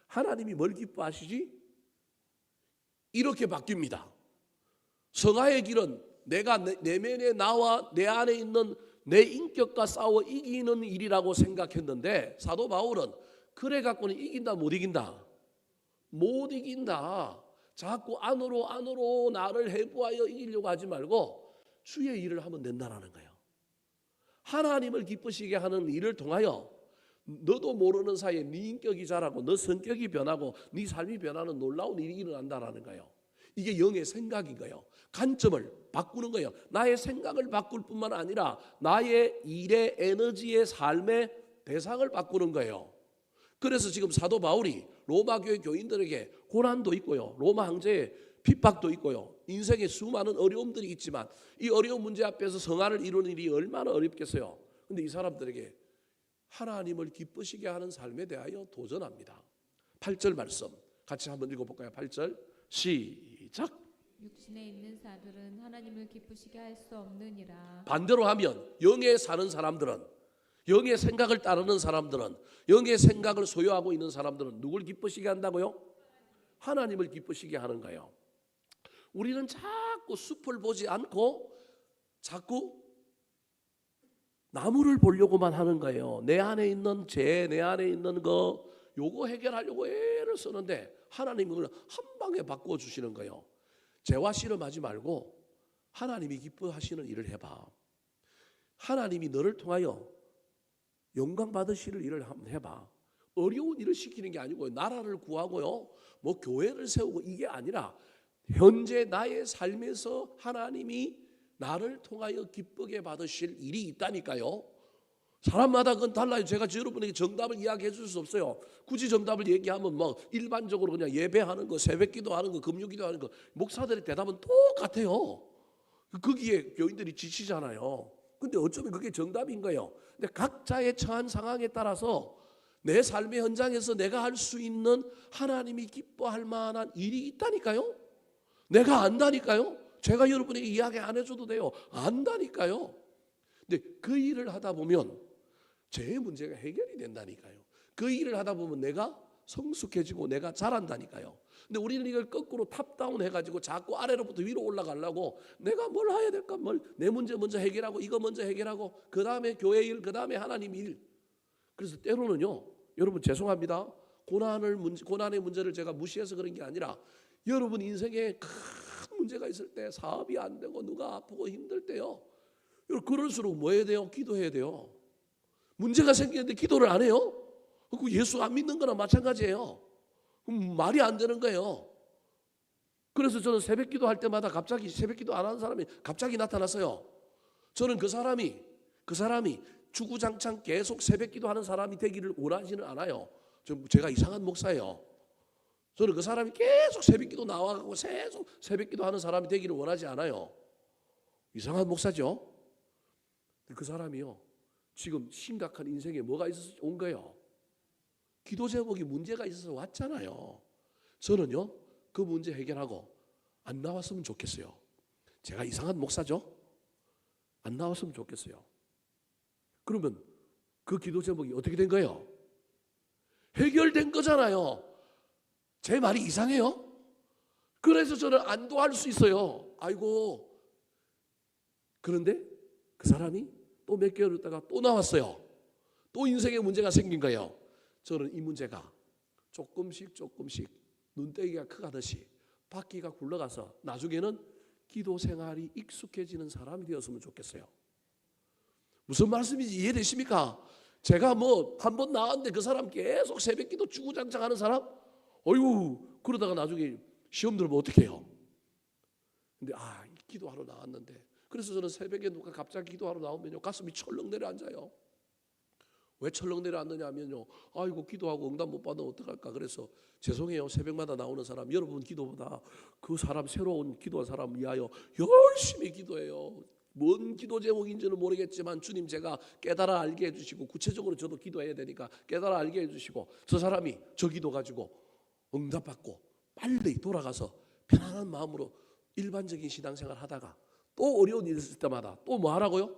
[SPEAKER 1] 하나님이 뭘 기뻐하시지? 이렇게 바뀝니다. 성화의 길은 내가 내면의 나와 내 안에 있는 내 인격과 싸워 이기는 일이라고 생각했는데 사도 바울은 그래 갖고는 이긴다 못 이긴다? 못 이긴다. 자꾸 안으로 나를 해부하여 이기려고 하지 말고 주의 일을 하면 된다라는 거예요. 하나님을 기쁘시게 하는 일을 통하여 너도 모르는 사이에 네 인격이 자라고 너 성격이 변하고 네 삶이 변하는 놀라운 일이 일어난다라는 거예요. 이게 영의 생각인 거예요. 관점을 바꾸는 거예요. 나의 생각을 바꿀 뿐만 아니라 나의 일의 에너지의 삶의 대상을 바꾸는 거예요. 그래서 지금 사도 바울이 로마 교회 교인들에게 고난도 있고요. 로마 황제의 핍박도 있고요. 인생에 수많은 어려움들이 있지만 이 어려운 문제 앞에서 성화를 이루는 일이 얼마나 어렵겠어요. 그런데 이 사람들에게 하나님을 기쁘시게 하는 삶에 대하여 도전합니다. 8절 말씀 같이 한번 읽어볼까요? 8절 시작.
[SPEAKER 2] 육신에 있는 자들은 하나님을 기쁘시게 할 수 없느니라.
[SPEAKER 1] 반대로 하면 영에 사는 사람들은, 영의 생각을 따르는 사람들은, 영의 생각을 소유하고 있는 사람들은 누굴 기쁘시게 한다고요? 하나님을 기쁘시게 하는 거예요. 우리는 자꾸 숲을 보지 않고 자꾸 나무를 보려고만 하는 거예요. 내 안에 있는 죄, 내 안에 있는 거 요거 해결하려고 애를 쓰는데 하나님은 그걸 한 방에 바꿔주시는 거예요. 죄와 씨름하지 말고 하나님이 기뻐하시는 일을 해봐. 하나님이 너를 통하여 영광 받으실 일을 한번 해봐. 어려운 일을 시키는 게 아니고요. 나라를 구하고요. 뭐 교회를 세우고 이게 아니라 현재 나의 삶에서 하나님이 나를 통하여 기쁘게 받으실 일이 있다니까요. 사람마다 그건 달라요. 제가 여러분에게 정답을 이야기해 줄 수 없어요. 굳이 정답을 얘기하면 뭐 일반적으로 그냥 예배하는 거, 새벽기도 하는 거, 금요기도 하는 거, 목사들의 대답은 똑같아요. 거기에 교인들이 지치잖아요. 근데 어쩌면 그게 정답인 거예요. 근데 각자의 처한 상황에 따라서 내 삶의 현장에서 내가 할 수 있는 하나님이 기뻐할 만한 일이 있다니까요. 내가 안다니까요. 제가 여러분에게 이야기 안 해줘도 돼요. 안다니까요. 근데 그 일을 하다 보면 제 문제가 해결이 된다니까요. 그 일을 하다 보면 내가 성숙해지고 내가 자란다니까요. 근데 우리는 이걸 거꾸로 탑다운 해가지고 자꾸 아래로부터 위로 올라가려고 내가 뭘 해야 될까? 내 문제 먼저 해결하고 이거 먼저 해결하고 그 다음에 교회 일, 그 다음에 하나님 일. 그래서 때로는요, 여러분 죄송합니다. 고난의 문제를 제가 무시해서 그런 게 아니라 여러분 인생에 큰 문제가 있을 때 사업이 안 되고 누가 아프고 힘들 때요. 그럴수록 뭐 해야 돼요? 기도해야 돼요. 문제가 생기는데 기도를 안 해요? 그 예수 안 믿는 거나 마찬가지예요. 말이 안 되는 거예요. 그래서 저는 새벽 기도할 때마다 갑자기 새벽 기도 안 하는 사람이 갑자기 나타났어요. 저는 그 사람이 주구장창 계속 새벽 기도하는 사람이 되기를 원하지는 않아요. 제가 이상한 목사예요. 저는 그 사람이 계속 새벽 기도 나와가고 계속 새벽 기도하는 사람이 되기를 원하지 않아요. 이상한 목사죠. 그 사람이요, 지금 심각한 인생에 뭐가 있어서 온 거예요? 기도 제목이 문제가 있어서 왔잖아요. 저는요, 그 문제 해결하고 안 나왔으면 좋겠어요. 제가 이상한 목사죠? 안 나왔으면 좋겠어요. 그러면 그 기도 제목이 어떻게 된 거예요? 해결된 거잖아요. 제 말이 이상해요? 그래서 저는 안도할 수 있어요. 아이고. 그런데 그 사람이 또 몇 개월 있다가 또 나왔어요. 또 인생에 문제가 생긴 거예요. 저는 이 문제가 조금씩 눈대기가 커가듯이 바퀴가 굴러가서 나중에는 기도 생활이 익숙해지는 사람이 되었으면 좋겠어요. 무슨 말씀인지 이해되십니까? 제가 뭐 한 번 나왔는데 그 사람 계속 새벽기도 주구장창하는 사람? 어휴, 그러다가 나중에 시험 들으면 어떻게 해요? 근데 기도하러 나왔는데, 그래서 저는 새벽에 누가 갑자기 기도하러 나오면요 가슴이 철렁 내려앉아요. 왜 철렁 내려앉느냐 하면요, 아이고 기도하고 응답 못 받으면 어떡할까. 그래서 죄송해요, 새벽마다 나오는 사람 여러분 기도보다 그 사람 새로운 기도한 사람 위하여 열심히 기도해요. 뭔 기도 제목인지는 모르겠지만 주님 제가 깨달아 알게 해주시고, 구체적으로 저도 기도해야 되니까 깨달아 알게 해주시고, 저 사람이 저 기도 가지고 응답받고 빨리 돌아가서 편안한 마음으로 일반적인 신앙생활 하다가 또 어려운 일 있을 때마다 또 뭐 하라고요?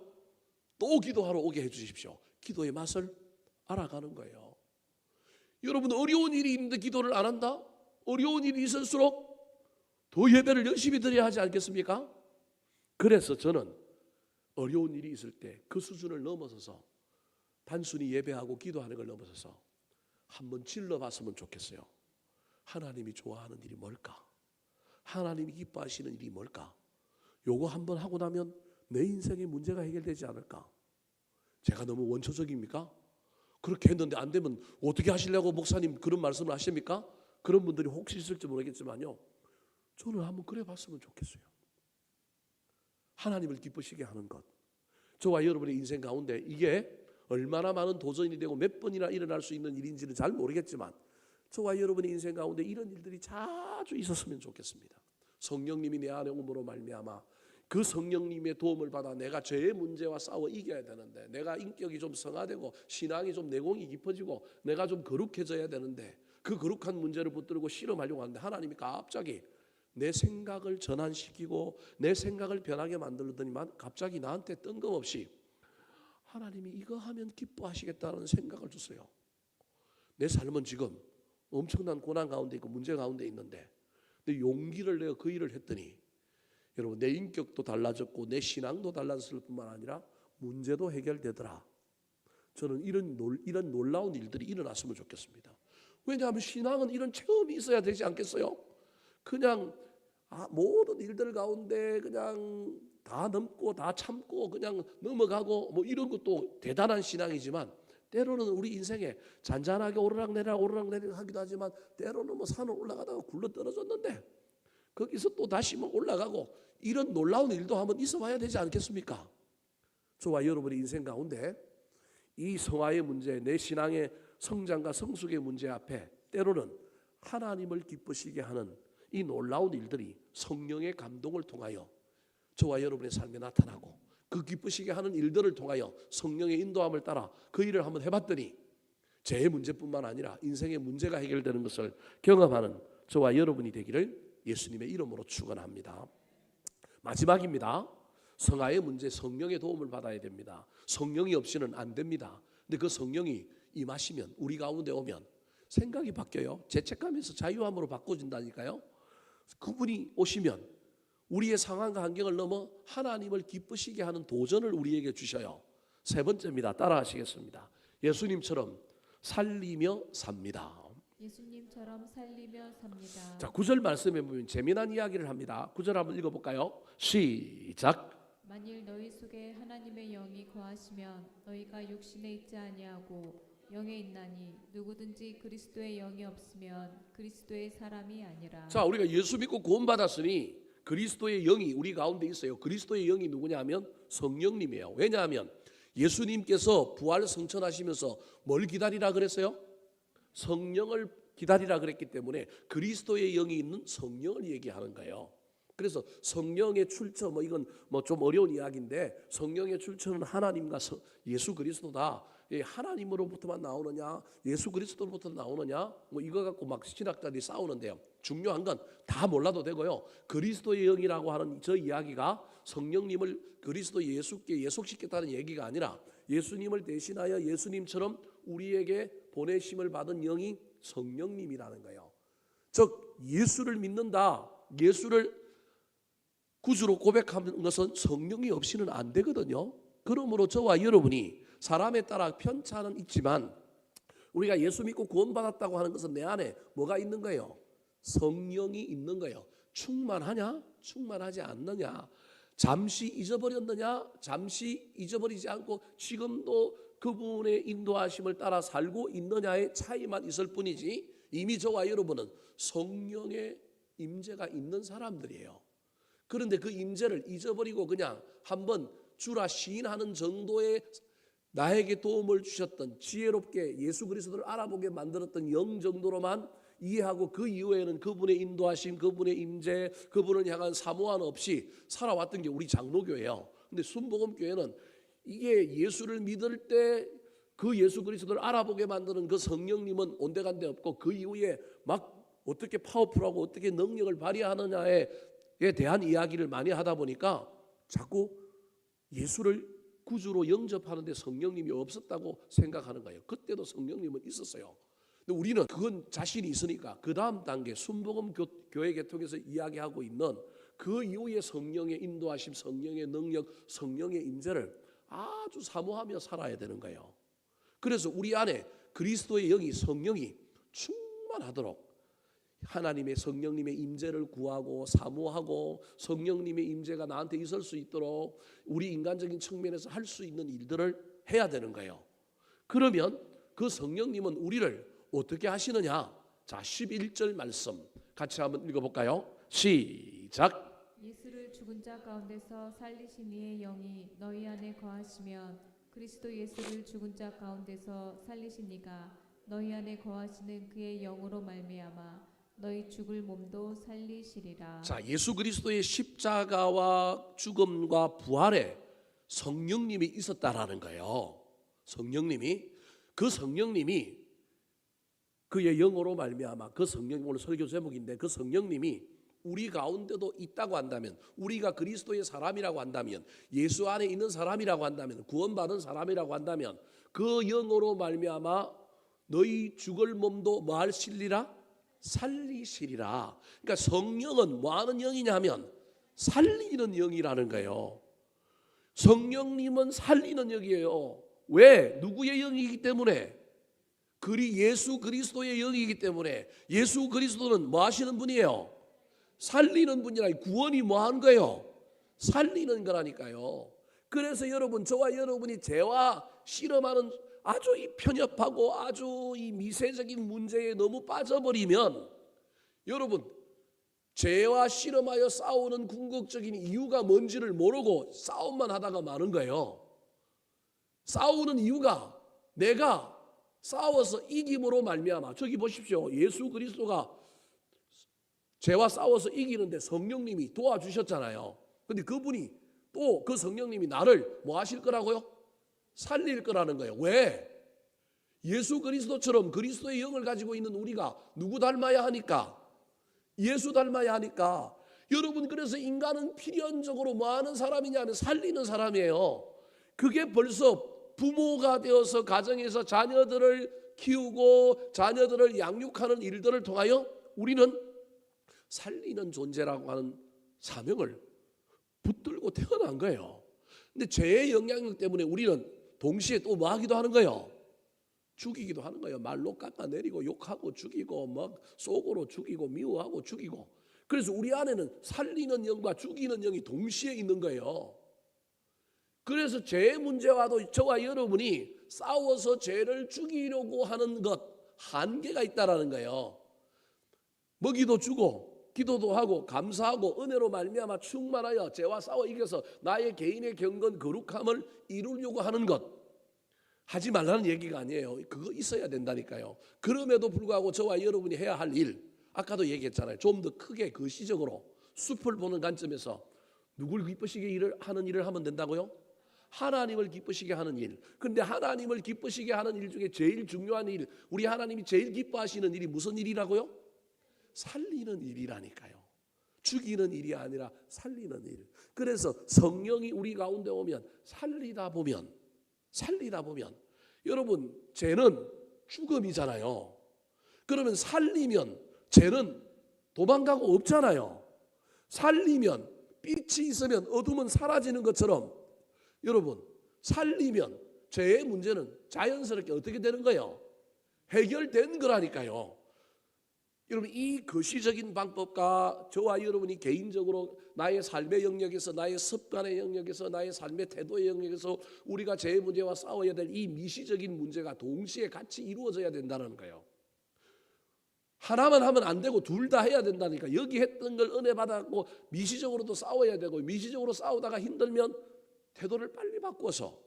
[SPEAKER 1] 또 기도하러 오게 해주십시오. 기도의 맛을 알아가는 거예요. 여러분, 어려운 일이 있는데 기도를 안 한다? 어려운 일이 있을수록 더 예배를 열심히 드려야 하지 않겠습니까? 그래서 저는 어려운 일이 있을 때 그 수준을 넘어서서 단순히 예배하고 기도하는 걸 넘어서서 한번 질러봤으면 좋겠어요. 하나님이 좋아하는 일이 뭘까? 하나님이 기뻐하시는 일이 뭘까? 요거 한번 하고 나면 내 인생의 문제가 해결되지 않을까? 제가 너무 원초적입니까? 그렇게 했는데 안 되면 어떻게 하시려고 목사님 그런 말씀을 하십니까? 그런 분들이 혹시 있을지 모르겠지만요, 저는 한번 그래 봤으면 좋겠어요. 하나님을 기쁘시게 하는 것, 저와 여러분의 인생 가운데 이게 얼마나 많은 도전이 되고 몇 번이나 일어날 수 있는 일인지는 잘 모르겠지만 저와 여러분의 인생 가운데 이런 일들이 자주 있었으면 좋겠습니다. 성령님이 내 안에 오므로 말미암아 그 성령님의 도움을 받아 내가 죄의 문제와 싸워 이겨야 되는데, 내가 인격이 좀 성화되고 신앙이 좀 내공이 깊어지고 내가 좀 거룩해져야 되는데, 그 거룩한 문제를 붙들고 실험하려고 하는데 하나님이 갑자기 내 생각을 전환시키고 내 생각을 변하게 만들더니만 갑자기 나한테 뜬금없이 하나님이 이거 하면 기뻐하시겠다는 생각을 주세요. 내 삶은 지금 엄청난 고난 가운데 있고 문제 가운데 있는데, 내 용기를 내어 그 일을 했더니 여러분, 내 인격도 달라졌고 내 신앙도 달라졌을 뿐만 아니라 문제도 해결되더라. 저는 이런 놀라운 일들이 일어났으면 좋겠습니다. 왜냐하면 신앙은 이런 체험이 있어야 되지 않겠어요? 그냥 모든 일들 가운데 그냥 다 넘고 다 참고 그냥 넘어가고 뭐 이런 것도 대단한 신앙이지만, 때로는 우리 인생에 잔잔하게 오르락내리락 하기도 하지만, 때로는 뭐 산을 올라가다가 굴러 떨어졌는데 거기서 또 다시 뭐 올라가고, 이런 놀라운 일도 한번 있어봐야 되지 않겠습니까? 저와 여러분의 인생 가운데 이 성화의 문제, 내 신앙의 성장과 성숙의 문제 앞에 때로는 하나님을 기쁘시게 하는 이 놀라운 일들이 성령의 감동을 통하여 저와 여러분의 삶에 나타나고, 그 기쁘시게 하는 일들을 통하여 성령의 인도함을 따라 그 일을 한번 해봤더니 제 문제뿐만 아니라 인생의 문제가 해결되는 것을 경험하는 저와 여러분이 되기를 예수님의 이름으로 축원합니다. 마지막입니다. 성화의 문제, 성령의 도움을 받아야 됩니다. 성령이 없이는 안 됩니다. 근데 그 성령이 임하시면, 우리 가운데 오면 생각이 바뀌어요. 죄책감에서 자유함으로 바꿔준다니까요. 그분이 오시면 우리의 상황과 환경을 넘어 하나님을 기쁘시게 하는 도전을 우리에게 주셔요. 세 번째입니다. 따라하시겠습니다. 예수님처럼 살리며 삽니다.
[SPEAKER 2] 예수님처럼 살리며 삽니다.
[SPEAKER 1] 자, 9절 말씀에 보면 재미난 이야기를 합니다. 9절 한번 읽어볼까요? 시작.
[SPEAKER 2] 만일 너희 속에 하나님의 영이 거하시면 너희가 육신에 있지 아니하고 영에 있나니, 누구든지 그리스도의 영이 없으면 그리스도의 사람이 아니라.
[SPEAKER 1] 자, 우리가 예수 믿고 구원받았으니 그리스도의 영이 우리 가운데 있어요. 그리스도의 영이 누구냐 하면 성령님이에요. 왜냐하면 예수님께서 부활 성천하시면서 뭘 기다리라 그랬어요? 성령을 기다리라 그랬기 때문에 그리스도의 영이 있는 성령을 얘기하는 거예요. 그래서 성령의 출처 이건 좀 어려운 이야기인데 성령의 출처는 하나님과 예수 그리스도다. 하나님으로부터만 나오느냐 예수 그리스도로부터 나오느냐 이거 갖고 막 신학자들이 싸우는데요. 중요한 건 다 몰라도 되고요. 그리스도의 영이라고 하는 저 이야기가 성령님을 그리스도 예수께 예속시켰다는 얘기가 아니라 예수님을 대신하여 예수님처럼 우리에게 보내심을 받은 영이 성령님이라는 거예요. 즉 예수를 믿는다, 예수를 구주로 고백하는 것은 성령이 없이는 안 되거든요. 그러므로 저와 여러분이 사람에 따라 편차는 있지만 우리가 예수 믿고 구원받았다고 하는 것은 내 안에 뭐가 있는 거예요? 성령이 있는 거예요. 충만하냐? 충만하지 않느냐? 잠시 잊어버렸느냐? 잠시 잊어버리지 않고 지금도 그분의 인도하심을 따라 살고 있느냐의 차이만 있을 뿐이지 이미 저와 여러분은 성령의 임재가 있는 사람들이에요. 그런데 그 임재를 잊어버리고 그냥 한번 주라 시인하는 정도의 나에게 도움을 주셨던 지혜롭게 예수 그리스도를 알아보게 만들었던 영 정도로만 이해하고 그 이후에는 그분의 인도하심, 그분의 임재, 그분을 향한 사모함 없이 살아왔던 게 우리 장로교예요. 근데 순복음교회는 이게 예수를 믿을 때 그 예수 그리스도를 알아보게 만드는 그 성령님은 온데간데 없고 그 이후에 막 어떻게 파워풀하고 어떻게 능력을 발휘하느냐에 대한 이야기를 많이 하다 보니까 자꾸 예수를 구주로 영접하는데 성령님이 없었다고 생각하는 거예요. 그때도 성령님은 있었어요. 근데 우리는 그건 자신이 있으니까 그 다음 단계 순복음 교회 계통에서 이야기하고 있는 그 이후에 성령의 인도하심, 성령의 능력, 성령의 임재를 아주 사모하며 살아야 되는 거예요. 그래서 우리 안에 그리스도의 영이 성령이 충만하도록 하나님의 성령님의 임재를 구하고 사모하고 성령님의 임재가 나한테 있을 수 있도록 우리 인간적인 측면에서 할 수 있는 일들을 해야 되는 거예요. 그러면 그 성령님은 우리를 어떻게 하시느냐? 자, 11절 말씀 같이 한번 읽어볼까요? 시작.
[SPEAKER 2] 예수를 죽은 자 가운데서 살리신 이의 영이 너희 안에 거하시면 그리스도 예수를 죽은 자 가운데서 살리신 이가 너희 안에 거하시는 그의 영으로 말미암아 너희 죽을 몸도 살리시리라.
[SPEAKER 1] 자, 예수 그리스도의 십자가와 죽음과 부활에 성령님이 있었다라는 거예요. 성령님이 그의 영으로 말미암아 그 성령 오늘 설교 제목인데 그 성령님이 우리 가운데도 있다고 한다면 우리가 그리스도의 사람이라고 한다면 예수 안에 있는 사람이라고 한다면 구원받은 사람이라고 한다면 그 영으로 말미암아 너희 죽을 몸도 뭐 하시리라? 살리시리라. 그러니까 성령은 뭐 하는 영이냐면 살리는 영이라는 거예요. 성령님은 살리는 영이에요. 왜? 누구의 영이기 때문에? 예수 그리스도의 영이기 때문에. 예수 그리스도는 뭐 하시는 분이에요? 살리는 분이라. 구원이 뭐 하는 거예요? 살리는 거라니까요. 그래서 여러분, 저와 여러분이 죄와 실험하는 아주 이 편협하고 아주 이 미세적인 문제에 너무 빠져버리면 여러분 죄와 실험하여 싸우는 궁극적인 이유가 뭔지를 모르고 싸움만 하다가 마는 거예요. 싸우는 이유가 내가 싸워서 이김으로 말미암아. 저기 보십시오. 예수 그리스도가 죄와 싸워서 이기는데 성령님이 도와주셨잖아요. 근데 그분이 또 그 성령님이 나를 뭐 하실 거라고요? 살릴 거라는 거예요. 왜? 예수 그리스도처럼 그리스도의 영을 가지고 있는 우리가 누구 닮아야 하니까? 예수 닮아야 하니까. 여러분, 그래서 인간은 필연적으로 뭐 하는 사람이냐면 살리는 사람이에요. 그게 벌써 부모가 되어서 가정에서 자녀들을 키우고 자녀들을 양육하는 일들을 통하여 우리는 살리는 존재라고 하는 사명을 붙들고 태어난 거예요. 근데 죄의 영향력 때문에 우리는 동시에 또 뭐 하기도 하는 거예요? 죽이기도 하는 거예요. 말로 깎아내리고 욕하고 죽이고 막 속으로 죽이고 미워하고 죽이고. 그래서 우리 안에는 살리는 영과 죽이는 영이 동시에 있는 거예요. 그래서 죄의 문제와도 저와 여러분이 싸워서 죄를 죽이려고 하는 것 한계가 있다라는 거예요. 먹이도 주고 기도도 하고 감사하고 은혜로 말미암아 충만하여 죄와 싸워 이겨서 나의 개인의 경건 거룩함을 이루려고 하는 것 하지 말라는 얘기가 아니에요. 그거 있어야 된다니까요. 그럼에도 불구하고 저와 여러분이 해야 할 일 아까도 얘기했잖아요. 좀 더 크게 거시적으로 숲을 보는 관점에서 누굴 기쁘시게 하는 일을 하면 된다고요? 하나님을 기쁘시게 하는 일. 그런데 하나님을 기쁘시게 하는 일 중에 제일 중요한 일, 우리 하나님이 제일 기뻐하시는 일이 무슨 일이라고요? 살리는 일이라니까요. 죽이는 일이 아니라 살리는 일. 그래서 성령이 우리 가운데 오면 살리다 보면 여러분, 죄는 죽음이잖아요. 그러면 살리면 죄는 도망가고 없잖아요. 살리면 빛이 있으면 어둠은 사라지는 것처럼 여러분, 살리면 죄의 문제는 자연스럽게 어떻게 되는 거예요? 해결된 거라니까요. 여러분, 이 거시적인 방법과 저와 여러분이 개인적으로 나의 삶의 영역에서, 나의 습관의 영역에서, 나의 삶의 태도의 영역에서 우리가 죄의 문제와 싸워야 될 이 미시적인 문제가 동시에 같이 이루어져야 된다는 거예요. 하나만 하면 안 되고 둘 다 해야 된다니까. 여기 했던 걸 은혜 받았고 미시적으로도 싸워야 되고, 미시적으로 싸우다가 힘들면 태도를 빨리 바꿔서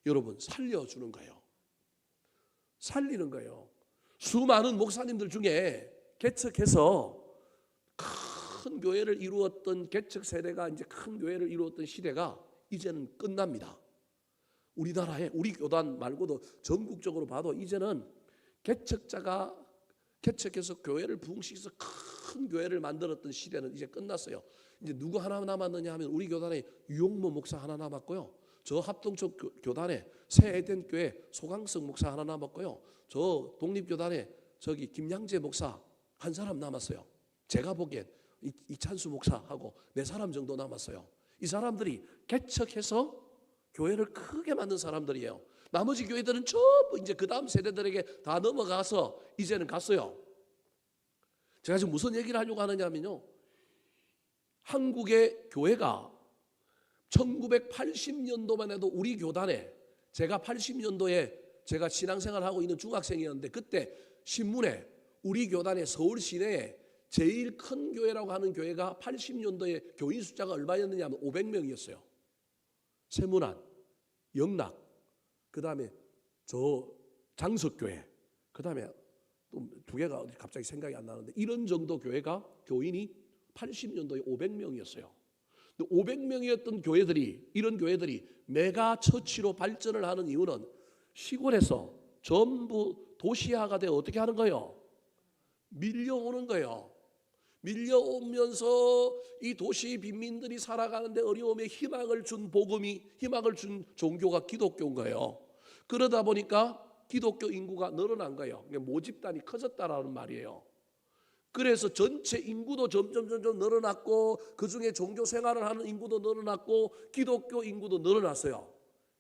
[SPEAKER 1] 여러분 살려주는 거예요. 살리는 거예요. 수많은 목사님들 중에 개척해서 큰 교회를 이루었던 개척 세대가, 이제 큰 교회를 이루었던 시대가 이제는 끝납니다. 우리나라에, 우리 교단 말고도 전국적으로 봐도 이제는 개척자가 개척해서 교회를 부흥시켜서 큰 교회를 만들었던 시대는 이제 끝났어요. 이제 누구 하나 남았느냐 하면 우리 교단에 유용모 목사 하나 남았고요. 저 합동쪽 교단에 새 에덴 교회 소강석 목사 하나 남았고요. 저 독립교단에 저기 김양재 목사 한 사람 남았어요. 제가 보기엔 이찬수 목사하고 4사람 정도 남았어요. 이 사람들이 개척해서 교회를 크게 만든 사람들이에요. 나머지 교회들은 전부 이제 그 다음 세대들에게 다 넘어가서 이제는 갔어요. 제가 지금 무슨 얘기를 하려고 하느냐면요, 한국의 교회가 1980년도만 해도 우리 교단에, 제가 80년도에 제가 신앙생활하고 있는 중학생이었는데, 그때 신문에 우리 교단의 서울 시내에 제일 큰 교회라고 하는 교회가 80년도에 교인 숫자가 얼마였느냐 하면 500명이었어요. 세문안, 영락, 그 다음에 저 장석교회, 그 다음에 또 2개가 갑자기 생각이 안 나는데, 이런 정도 교회가 교인이 80년도에 500명이었어요. 500명이었던 교회들이, 이런 교회들이 메가 처치로 발전을 하는 이유는 시골에서 전부 도시화가 되어 어떻게 하는 거예요? 밀려오는 거예요. 밀려오면서 이 도시 빈민들이 살아가는데 어려움에 희망을 준 복음이, 희망을 준 종교가 기독교인 거예요. 그러다 보니까 기독교 인구가 늘어난 거예요. 모집단이 커졌다라는 말이에요. 그래서 전체 인구도 점점 늘어났고, 그중에 종교 생활을 하는 인구도 늘어났고, 기독교 인구도 늘어났어요.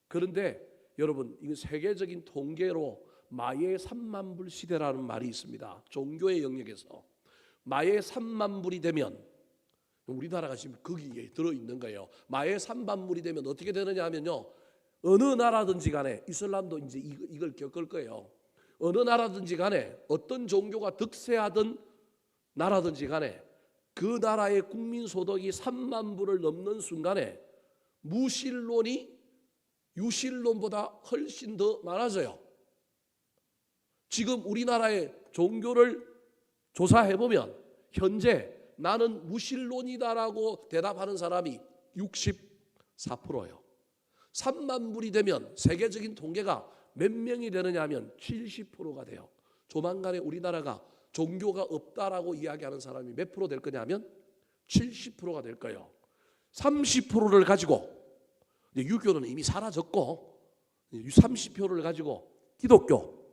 [SPEAKER 1] 그런데 여러분, 이건 세계적인 통계로 마의 3만 불 시대라는 말이 있습니다. 종교의 영역에서 마의 3만 불이 되면, 우리나라가 지금 거기에 들어있는 거예요. 마의 3만 불이 되면 어떻게 되느냐 하면요, 어느 나라든지 간에, 이슬람도 이제 이걸 겪을 거예요. 어느 나라든지 간에 어떤 종교가 득세하든 나라든지 간에 그 나라의 국민 소득이 3만 불을 넘는 순간에 무신론이 유신론보다 훨씬 더 많아져요. 지금 우리나라의 종교를 조사해보면 현재 나는 무신론이다라고 대답하는 사람이 64%예요. 3만 불이 되면 세계적인 통계가 몇 명이 되느냐 하면 70%가 돼요. 조만간에 우리나라가 종교가 없다라고 이야기하는 사람이 몇 프로 될 거냐면 70%가 될 거예요. 30%를 가지고, 유교는 이미 사라졌고 30%를 가지고 기독교,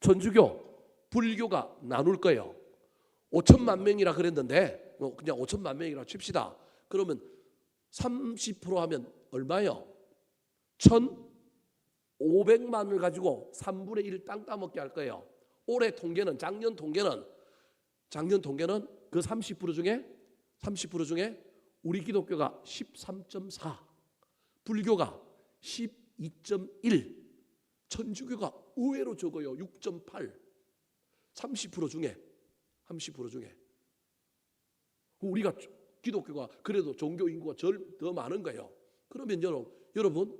[SPEAKER 1] 천주교, 불교가 나눌 거예요. 5천만 명이라 그랬는데 그냥 5천만 명이라고 칩시다. 그러면 30% 하면 얼마예요? 1,500만을 가지고 3분의 1 땅 따먹게 할 거예요. 올해 통계는, 작년 통계는 그 30% 중에 우리 기독교가 13.4, 불교가 12.1, 천주교가 의외로 적어요. 6.8. 30% 중에 우리가 기독교가 그래도 종교 인구가 더 많은 거예요. 그러면 여러분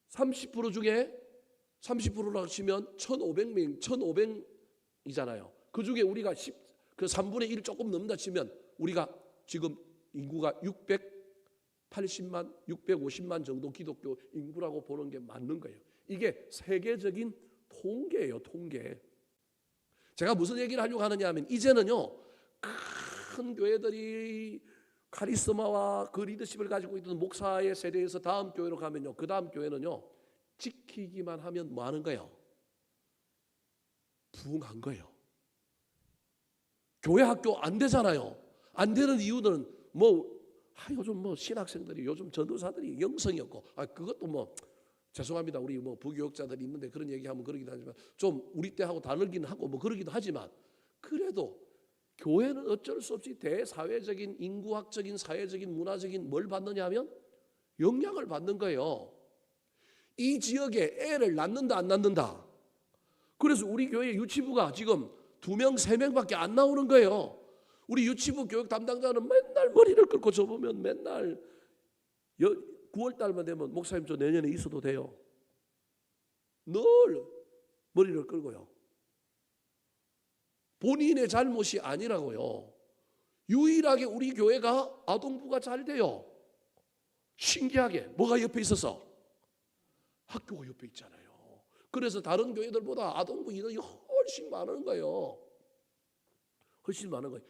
[SPEAKER 1] 30% 중에 30%라고 치면 1,500명, 1,500이잖아요. 그 중에 우리가 그 3분의 1 조금 넘는다 치면 우리가 지금 인구가 680만, 650만 정도 기독교 인구라고 보는 게 맞는 거예요. 이게 세계적인 통계예요, 통계. 제가 무슨 얘기를 하려고 하느냐 하면 이제는요, 큰 교회들이 카리스마와 그 리더십을 가지고 있던 목사의 세대에서 다음 교회로 가면요, 그 다음 교회는요, 지키기만 하면 뭐 하는 거예요? 부흥한 거예요. 교회 학교 안 되잖아요. 안 되는 이유는 요즘 신학생들이, 요즘 전도사들이 영성이 없고, 그것도 죄송합니다. 우리 부교육자들이 있는데 그런 얘기하면 그러기도 하지만 좀 우리 때하고 다르긴 하고 그러기도 하지만, 그래도 교회는 어쩔 수 없이 대사회적인, 인구학적인, 사회적인, 문화적인 뭘 받느냐 하면 영향을 받는 거예요. 이 지역에 애를 낳는다 안 낳는다. 그래서 우리 교회 유치부가 지금 2명 3명밖에 안 나오는 거예요. 우리 유치부 교육 담당자는 맨날 머리를 긁고, 저 보면 맨날 9월 달만 되면 목사님 저 내년에 있어도 돼요. 늘 머리를 끌고요. 본인의 잘못이 아니라고요. 유일하게 우리 교회가 아동부가 잘 돼요. 신기하게. 뭐가 옆에 있어서? 학교가 옆에 있잖아요. 그래서 다른 교회들보다 아동부 인원이 훨씬 많은 거예요. 훨씬 많은 거예요.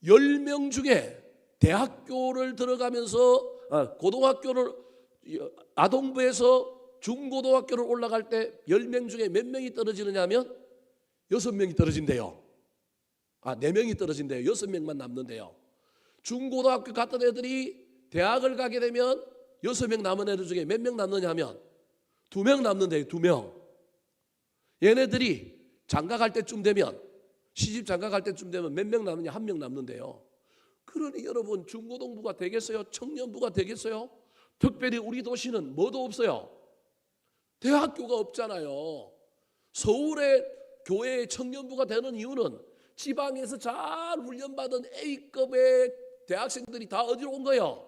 [SPEAKER 1] 10명 중에 대학교를 들어가면서 고등학교를 아동부에서 중고등학교를 올라갈 때 10명 중에 몇 명이 떨어지느냐 하면 6명이 떨어진대요. 4명이 떨어진대요. 6명만 남는데요. 중고등학교 갔던 애들이 대학을 가게 되면 6명 남은 애들 중에 몇 명 남느냐 하면 2명 남는데요. 2명. 얘네들이 장가 갈 때쯤 되면, 시집 장가 갈 때쯤 되면 몇 명 남느냐? 1명 남는데요. 그러니 여러분, 중고등부가 되겠어요? 청년부가 되겠어요? 특별히 우리 도시는 뭐도 없어요. 대학교가 없잖아요. 서울의 교회의 청년부가 되는 이유는 지방에서 잘 훈련받은 A급의 대학생들이 다 어디로 온 거예요?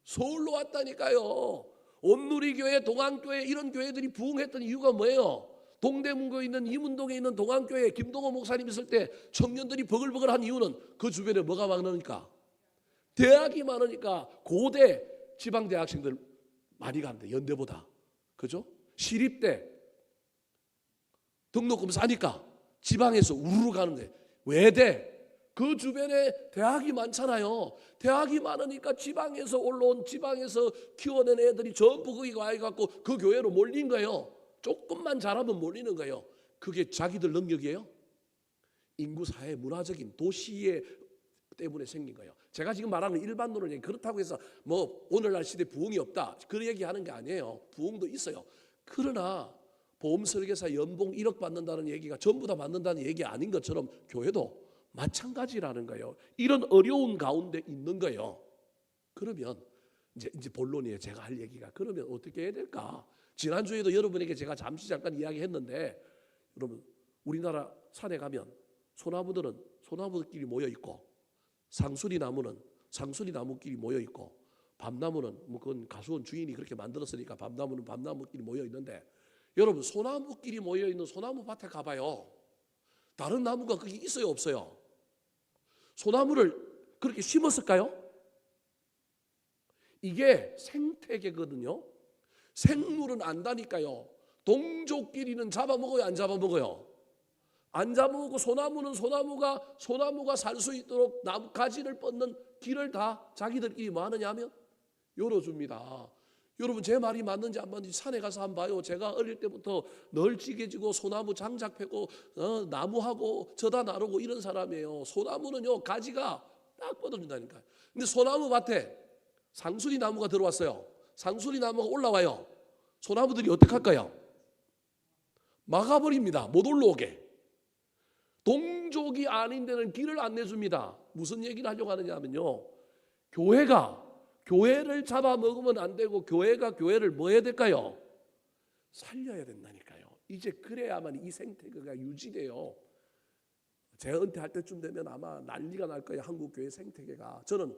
[SPEAKER 1] 서울로 왔다니까요. 온누리교회, 동안교회 이런 교회들이 부흥했던 이유가 뭐예요? 동대문구에 있는 이문동에 있는 동안교회 김동호 목사님 있을 때 청년들이 버글버글한 이유는 그 주변에 뭐가 많으니까? 대학이 많으니까. 고대 지방대학생들 많이 간대, 연대보다. 그죠? 시립대 등록금 싸니까 지방에서 우르르 가는데, 외대 그 주변에 대학이 많잖아요. 대학이 많으니까 지방에서 올라온, 지방에서 키워낸 애들이 전부 거기 와갖고 그 교회로 몰린 거예요. 조금만 잘하면 몰리는 거예요. 그게 자기들 능력이에요? 인구, 사회, 문화적인 도시의 때문에 생긴 거예요. 제가 지금 말하는 일반론은 그렇다고 해서 오늘날 시대 부흥이 없다, 그 얘기하는 게 아니에요. 부흥도 있어요. 그러나 보험 설계사 연봉 1억 받는다는 얘기가 전부 다 받는다는 얘기 아닌 것처럼 교회도 마찬가지라는 거예요. 이런 어려운 가운데 있는 거예요. 그러면 이제 본론이에요. 제가 할 얘기가. 그러면 어떻게 해야 될까? 지난주에도 여러분에게 제가 잠깐 이야기했는데, 여러분, 우리나라 산에 가면 소나무들은 소나무들끼리 모여 있고, 상수리 나무는 상수리 나무끼리 모여 있고, 밤나무는 그건 가수원 주인이 그렇게 만들었으니까 밤나무는 밤나무끼리 모여 있는데, 여러분, 소나무끼리 모여 있는 소나무 밭에 가봐요. 다른 나무가 거기 있어요, 없어요? 소나무를 그렇게 심었을까요? 이게 생태계거든요. 생물은 안다니까요. 동족끼리는 잡아먹어요, 안 잡아먹어요? 안 잡아먹고, 소나무가 살 수 있도록 나무 가지를 뻗는 길을 다 자기들끼리 뭐 하느냐 하면 열어줍니다. 여러분, 제 말이 맞는지 안 맞는지 산에 가서 한번 봐요. 제가 어릴 때부터 널찍해지고 소나무 장작 패고 나무하고 저다 나르고 이런 사람이에요. 소나무는요, 가지가 딱 뻗어준다니까요. 근데 소나무 밭에 상수리 나무가 들어왔어요. 상수리 나무가 올라와요. 소나무들이 어떻게 할까요? 막아버립니다. 못 올라오게. 동족이 아닌 데는 길을 안 내줍니다. 무슨 얘기를 하려고 하느냐 하면요, 교회를 잡아먹으면 안 되고, 교회가 교회를 뭐 해야 될까요? 살려야 된다니까요. 이제 그래야만 이 생태계가 유지돼요. 제가 은퇴할 때쯤 되면 아마 난리가 날 거예요. 한국교회 생태계가. 저는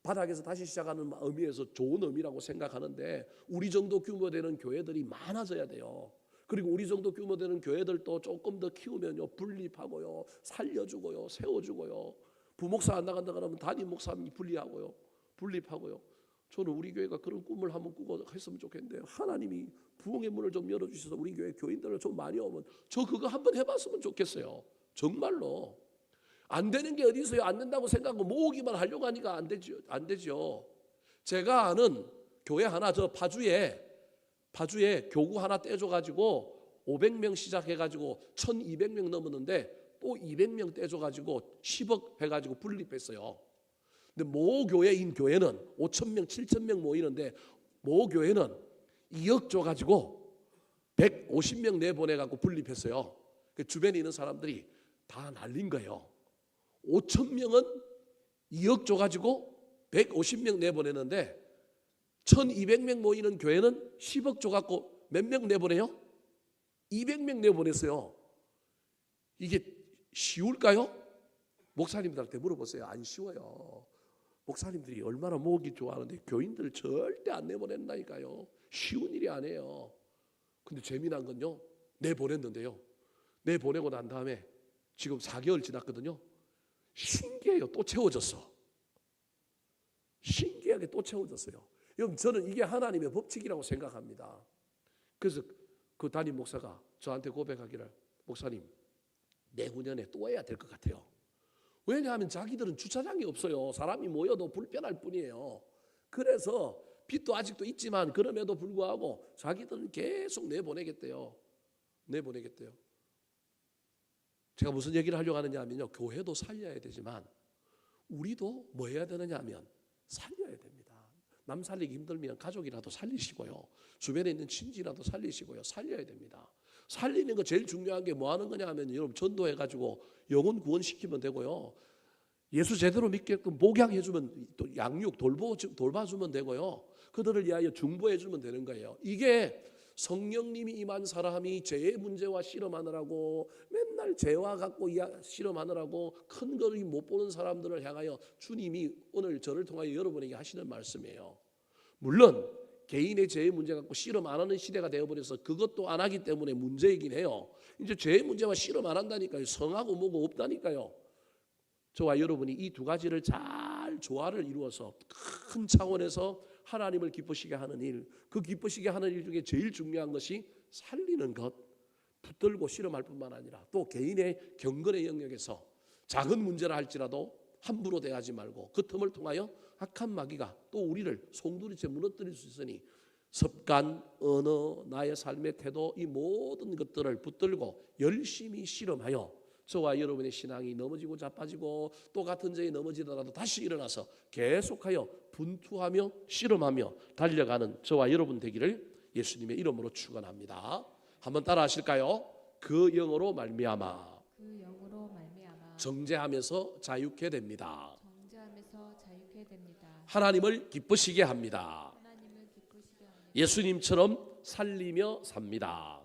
[SPEAKER 1] 바닥에서 다시 시작하는 의미에서 좋은 의미라고 생각하는데, 우리 정도 규모 되는 교회들이 많아져야 돼요. 그리고 우리 정도 규모 되는 교회들도 조금 더 키우면요, 분립하고요, 살려주고요, 세워주고요, 부목사 안 나간다 그러면 담임 목사님 분립하고요. 저는 우리 교회가 그런 꿈을 한번 꾸고 했으면 좋겠는데 하나님이 부흥의 문을 좀 열어주셔서 우리 교회 교인들을 좀 많이 오면 저 그거 한번 해봤으면 좋겠어요. 정말로. 안 되는 게 어디 있어요? 안 된다고 생각하고 모으기만 하려고 하니까 안 되죠. 제가 아는 교회 하나 저 파주에 교구 하나 떼줘가지고 500명 시작해가지고 1200명 넘었는데 또 200명 떼줘가지고 10억 해가지고 분립했어요. 근데 모 교회인 교회는 5,000명 7,000명 모이는데 모 교회는 2억 줘가지고 150명 내보내갖고 분립했어요. 그 주변에 있는 사람들이 다 날린 거예요. 5,000명은 2억 줘가지고 150명 내보내는데 1,200명 모이는 교회는 10억 줘갖고 몇 명 내보내요? 200명 내보냈어요. 이게 쉬울까요? 목사님들한테 물어보세요. 안 쉬워요. 목사님들이 얼마나 모으기 좋아하는데 교인들 절대 안 내보낸다니까요. 쉬운 일이 아니에요. 근데 재미난 건요, 내보냈는데요, 내보내고 난 다음에 지금 4개월 지났거든요. 신기해요. 또 채워졌어. 신기하게 또 채워졌어요. 여러분, 저는 이게 하나님의 법칙이라고 생각합니다. 그래서 그 담임 목사가 저한테 고백하기를, 목사님 내후년에 또 해야 될 것 같아요. 왜냐하면 자기들은 주차장이 없어요. 사람이 모여도 불편할 뿐이에요. 그래서 빚도 아직도 있지만 그럼에도 불구하고 자기들은 계속 내보내겠대요. 제가 무슨 얘기를 하려고 하느냐 하면요, 교회도 살려야 되지만 우리도 뭐 해야 되느냐 하면 살려야 됩니다. 남 살리기 힘들면 가족이라도 살리시고요, 주변에 있는 친지라도 살리시고요, 살려야 됩니다. 살리는 거 제일 중요한 게 뭐 하는 거냐 하면, 여러분, 전도해가지고 영혼 구원시키면 되고요, 예수 제대로 믿게끔 목양해주면, 또 양육 돌봐주면 되고요, 그들을 위하여 중보해주면 되는 거예요. 이게 성령님이 임한 사람이 죄의 문제와 씨름하느라고, 맨날 죄와 갖고 씨름하느라고 큰 거리 못 보는 사람들을 향하여 주님이 오늘 저를 통하여 여러분에게 하시는 말씀이에요. 물론 개인의 죄의 문제 갖고 씨름 안 하는 시대가 되어버려서 그것도 안 하기 때문에 문제이긴 해요. 이제 죄의 문제와 씨름 안 한다니까요. 성하고 뭐고 없다니까요. 저와 여러분이 이 두 가지를 잘 조화를 이루어서 큰 차원에서 하나님을 기쁘시게 하는 일, 그 기쁘시게 하는 일 중에 제일 중요한 것이 살리는 것, 붙들고 씨름할 뿐만 아니라 또 개인의 경건의 영역에서 작은 문제라 할지라도 함부로 대하지 말고 그 틈을 통하여 악한 마귀가 또 우리를 송두리째 무너뜨릴 수 있으니 습관, 언어, 나의 삶의 태도, 이 모든 것들을 붙들고 열심히 씨름하여 저와 여러분의 신앙이 넘어지고 자빠지고 또 같은 죄에 넘어지더라도 다시 일어나서 계속하여 분투하며 씨름하며 달려가는 저와 여러분 되기를 예수님의 이름으로 축원합니다. 한번 따라 하실까요? 그 영으로 말미암아 정죄하면서 자유케 됩니다. 하나님을 기쁘시게 합니다. 예수님처럼 살리며 삽니다.